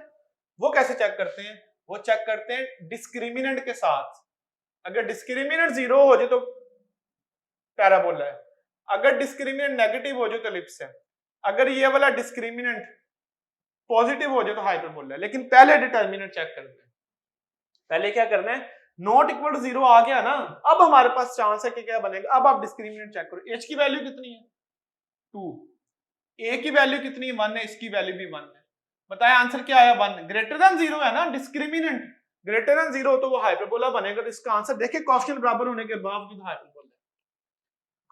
वो कैसे चेक करते हैं? वो चेक करते हैं डिस्क्रिमिनेंट के साथ। अगर डिस्क्रिमिनेंट 0 हो जाए तो पैराबोला है, अगर डिस्क्रिमिनेंट नेगेटिव हो जाए तो एलिप्स है, अगर ये वाला डिस्क्रिमिनेंट पॉजिटिव हो जाए तो हाइपरबोला है। लेकिन पहले डिटर्मिनेंट चेक करना है, पहले क्या करना है, नॉट इक्वल टू 0 आ गया ना, अब हमारे पास चांस है कि क्या बनेगा। अब आप डिस्क्रिमिनेंट चेक करो, एच की वैल्यू कितनी है 2, ए की वैल्यू कितनी है 1 है, इसकी वैल्यू भी 1 है। बताया आंसर क्या आया 1 ग्रेटर देन 0 है ना, डिस्क्रिमिनेंट ग्रेटर देन 0 तो वो हाइपरबोला बनेगा। तो इसका आंसर देखिए कोएफिशिएंट बराबर होने के बावजूद हाइपरबोला,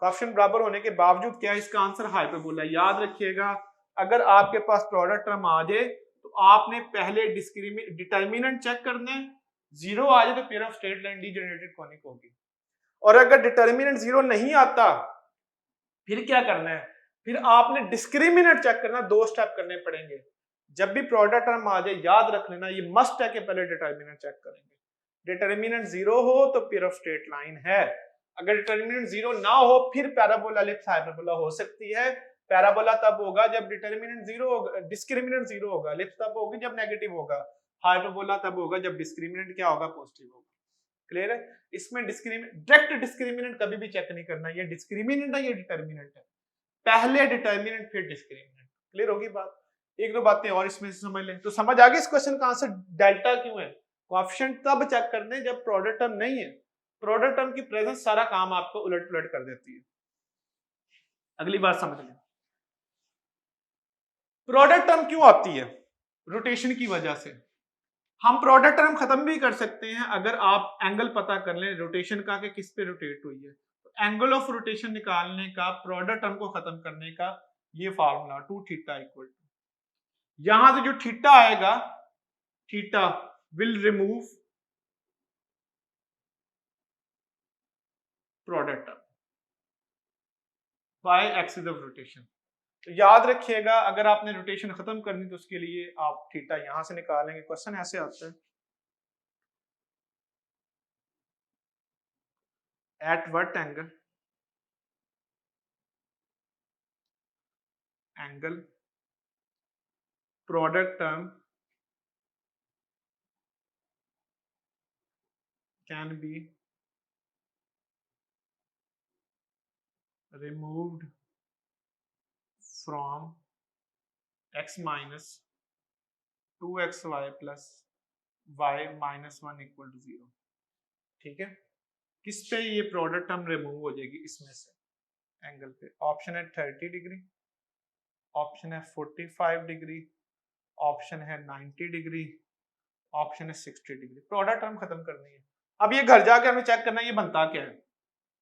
कोएफिशिएंट बराबर होने के बावजूद क्या है, इसका आंसर हाइपरबोला। याद रखिएगा, अगर आपके पास प्रोडक्ट टर्म आ जाए तो आपने पहले डिटर्मिनेंट चेक करना है, 0 आ जाए तो pair of straight line degenerated conic होगी। और अगर डिटर्मिनेंट 0 नहीं आता फिर क्या करना है, फिर आपने डिस्क्रिमिनेंट चेक करना। 2 स्टेप करने पड़ेंगे। जब भी प्रोडक्ट टर्म आ जाए याद रख लेना, ये मस्ट है कि पहले डिटर्मिनेंट चेक करेंगे। डिटर्मिनेंट 0 हो तो पेयर ऑफ स्ट्रेट लाइन है, अगर डिटर्मिनेंट 0 ना हो फिर पैराबोला एलिप्स हाइपरबोला हो सकती है। पैराबोला तब होगा जब डिटर्मिनेंट 0 होगा, डिस्क्रिमिनेंट 0 होगा। एलिप्स तब होगी जब नेगेटिव होगा। हाइपरबोला तब होगा जब डिस्क्रिमिनेंट क्या होगा, पॉजिटिव होगा। क्लियर है? इसमें डायरेक्ट डिस्क्रिमिनेंट कभी भी चेक नहीं करना, ये डिस्क्रिमिनेंट है ये डिटर्मिनेंट है, पहले डिटर्मिनेंट फिर डिस्क्रिमिनेंट। क्लियर होगी बात? एक दो बातें और इसमें से समझ लें तो समझ आ गई इस क्वेश्चन का आंसर डेल्टा क्यों है। कोएफिशिएंट तब चेक करने जब प्रोडक्ट टर्म नहीं है, प्रोडक्ट टर्म की प्रेजेंस सारा काम आपको उलट पुलट कर देती है। अगली बात समझ लें, प्रोडक्ट टर्म क्यों आती है? रोटेशन की वजह से। हम प्रोडक्ट टर्म खत्म भी कर सकते हैं अगर आप एंगल पता कर लें रोटेशन का कि किस पे रोटेट हुई है। तो एंगल ऑफ रोटेशन निकालने का, प्रोडक्ट टर्म को खत्म करने का ये फार्मूला 2 थीटा इक्वल टू, यहां से जो थीटा आएगा, theta will remove product term by Axis of rotation. तो याद रखिएगा अगर आपने रोटेशन खत्म करनी तो उसके लिए आप थीटा यहां से निकालेंगे। क्वेश्चन ऐसे आता है, at what angle product term can be removed from x minus 2xy plus y minus 1 equal to 0। ठीक है, किस पे ये प्रोडक्ट टर्म रिमूव हो जाएगी? इसमें से एंगल पे। ऑप्शन है 30 डिग्री, ऑप्शन है 45 डिग्री, ऑप्शन है 90 डिग्री, ऑप्शन है 60 डिग्री। प्रोडक्ट टर्म खत्म करनी है। अब ये घर जाके हमें चेक करना है ये बनता क्या है।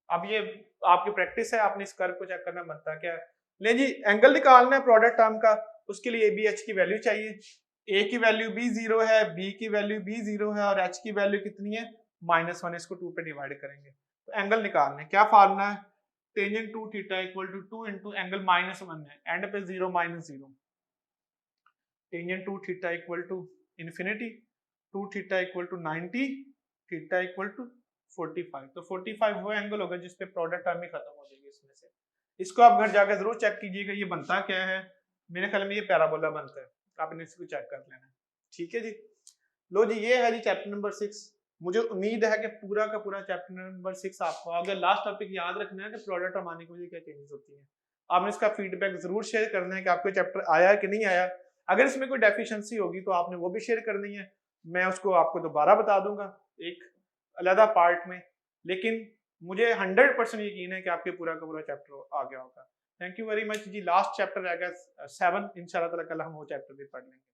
अब ये आपकी प्रैक्टिस है, आपने इस कर्व को चेक करना बनता क्या है। ले जी, एंगल निकालना है प्रोडक्ट टर्म का, उसके लिए ए बी एच की वैल्यू चाहिए। ए की वैल्यू भी 0 है, बी की वैल्यू भी 0 है और एच की वैल्यू कितनी है, -1। इसको 2 पे डिवाइड करेंगे तो एंगल निकालना है। क्या फार्मूला है? Tangent 2 theta equal to 2 into angle -1 है, एंड पे 0 -0। Tangent 2 theta equal to infinity, 2 theta equal to 90, theta equal to 45। तो 45 वो एंगल होगा जिसपे प्रोडक्ट टर्म ही खत्म हो जाएगी इसमें से। इसको आप घर जाकर जरूर चेक कीजिएगा ये बनता क्या है। मेरे ख्याल में ये पैराबोला बनता है, आपने इसको चेक कर लेना है। ठीक है जी, लो जी, ये है जी चैप्टर नंबर 6। मुझे उम्मीद है कि पूरा का पूरा चैप्टर नंबर 6 आपको अगर लास्ट टॉपिक याद रखना है कि प्रोडक्ट टर्म आने की वजह क्या चेंजेस होती हैं। आपने इसका फीडबैक जरूर शेयर करना है कि आपको चैप्टर आया है कि नहीं आया। अगर इसमें कोई डेफिशिएंसी होगी तो आपने वो भी शेयर करनी है, मैं उसको आपको दोबारा बता दूंगा एक अलग पार्ट में। लेकिन मुझे 100% यकीन है कि आपके पूरा का पूरा चैप्टर आ गया होगा। थैंक यू वेरी मच जी। लास्ट चैप्टर रहेगा 7, इंशाल्लाह ताला कल हम वो चैप्टर भी पढ़ लेंगे।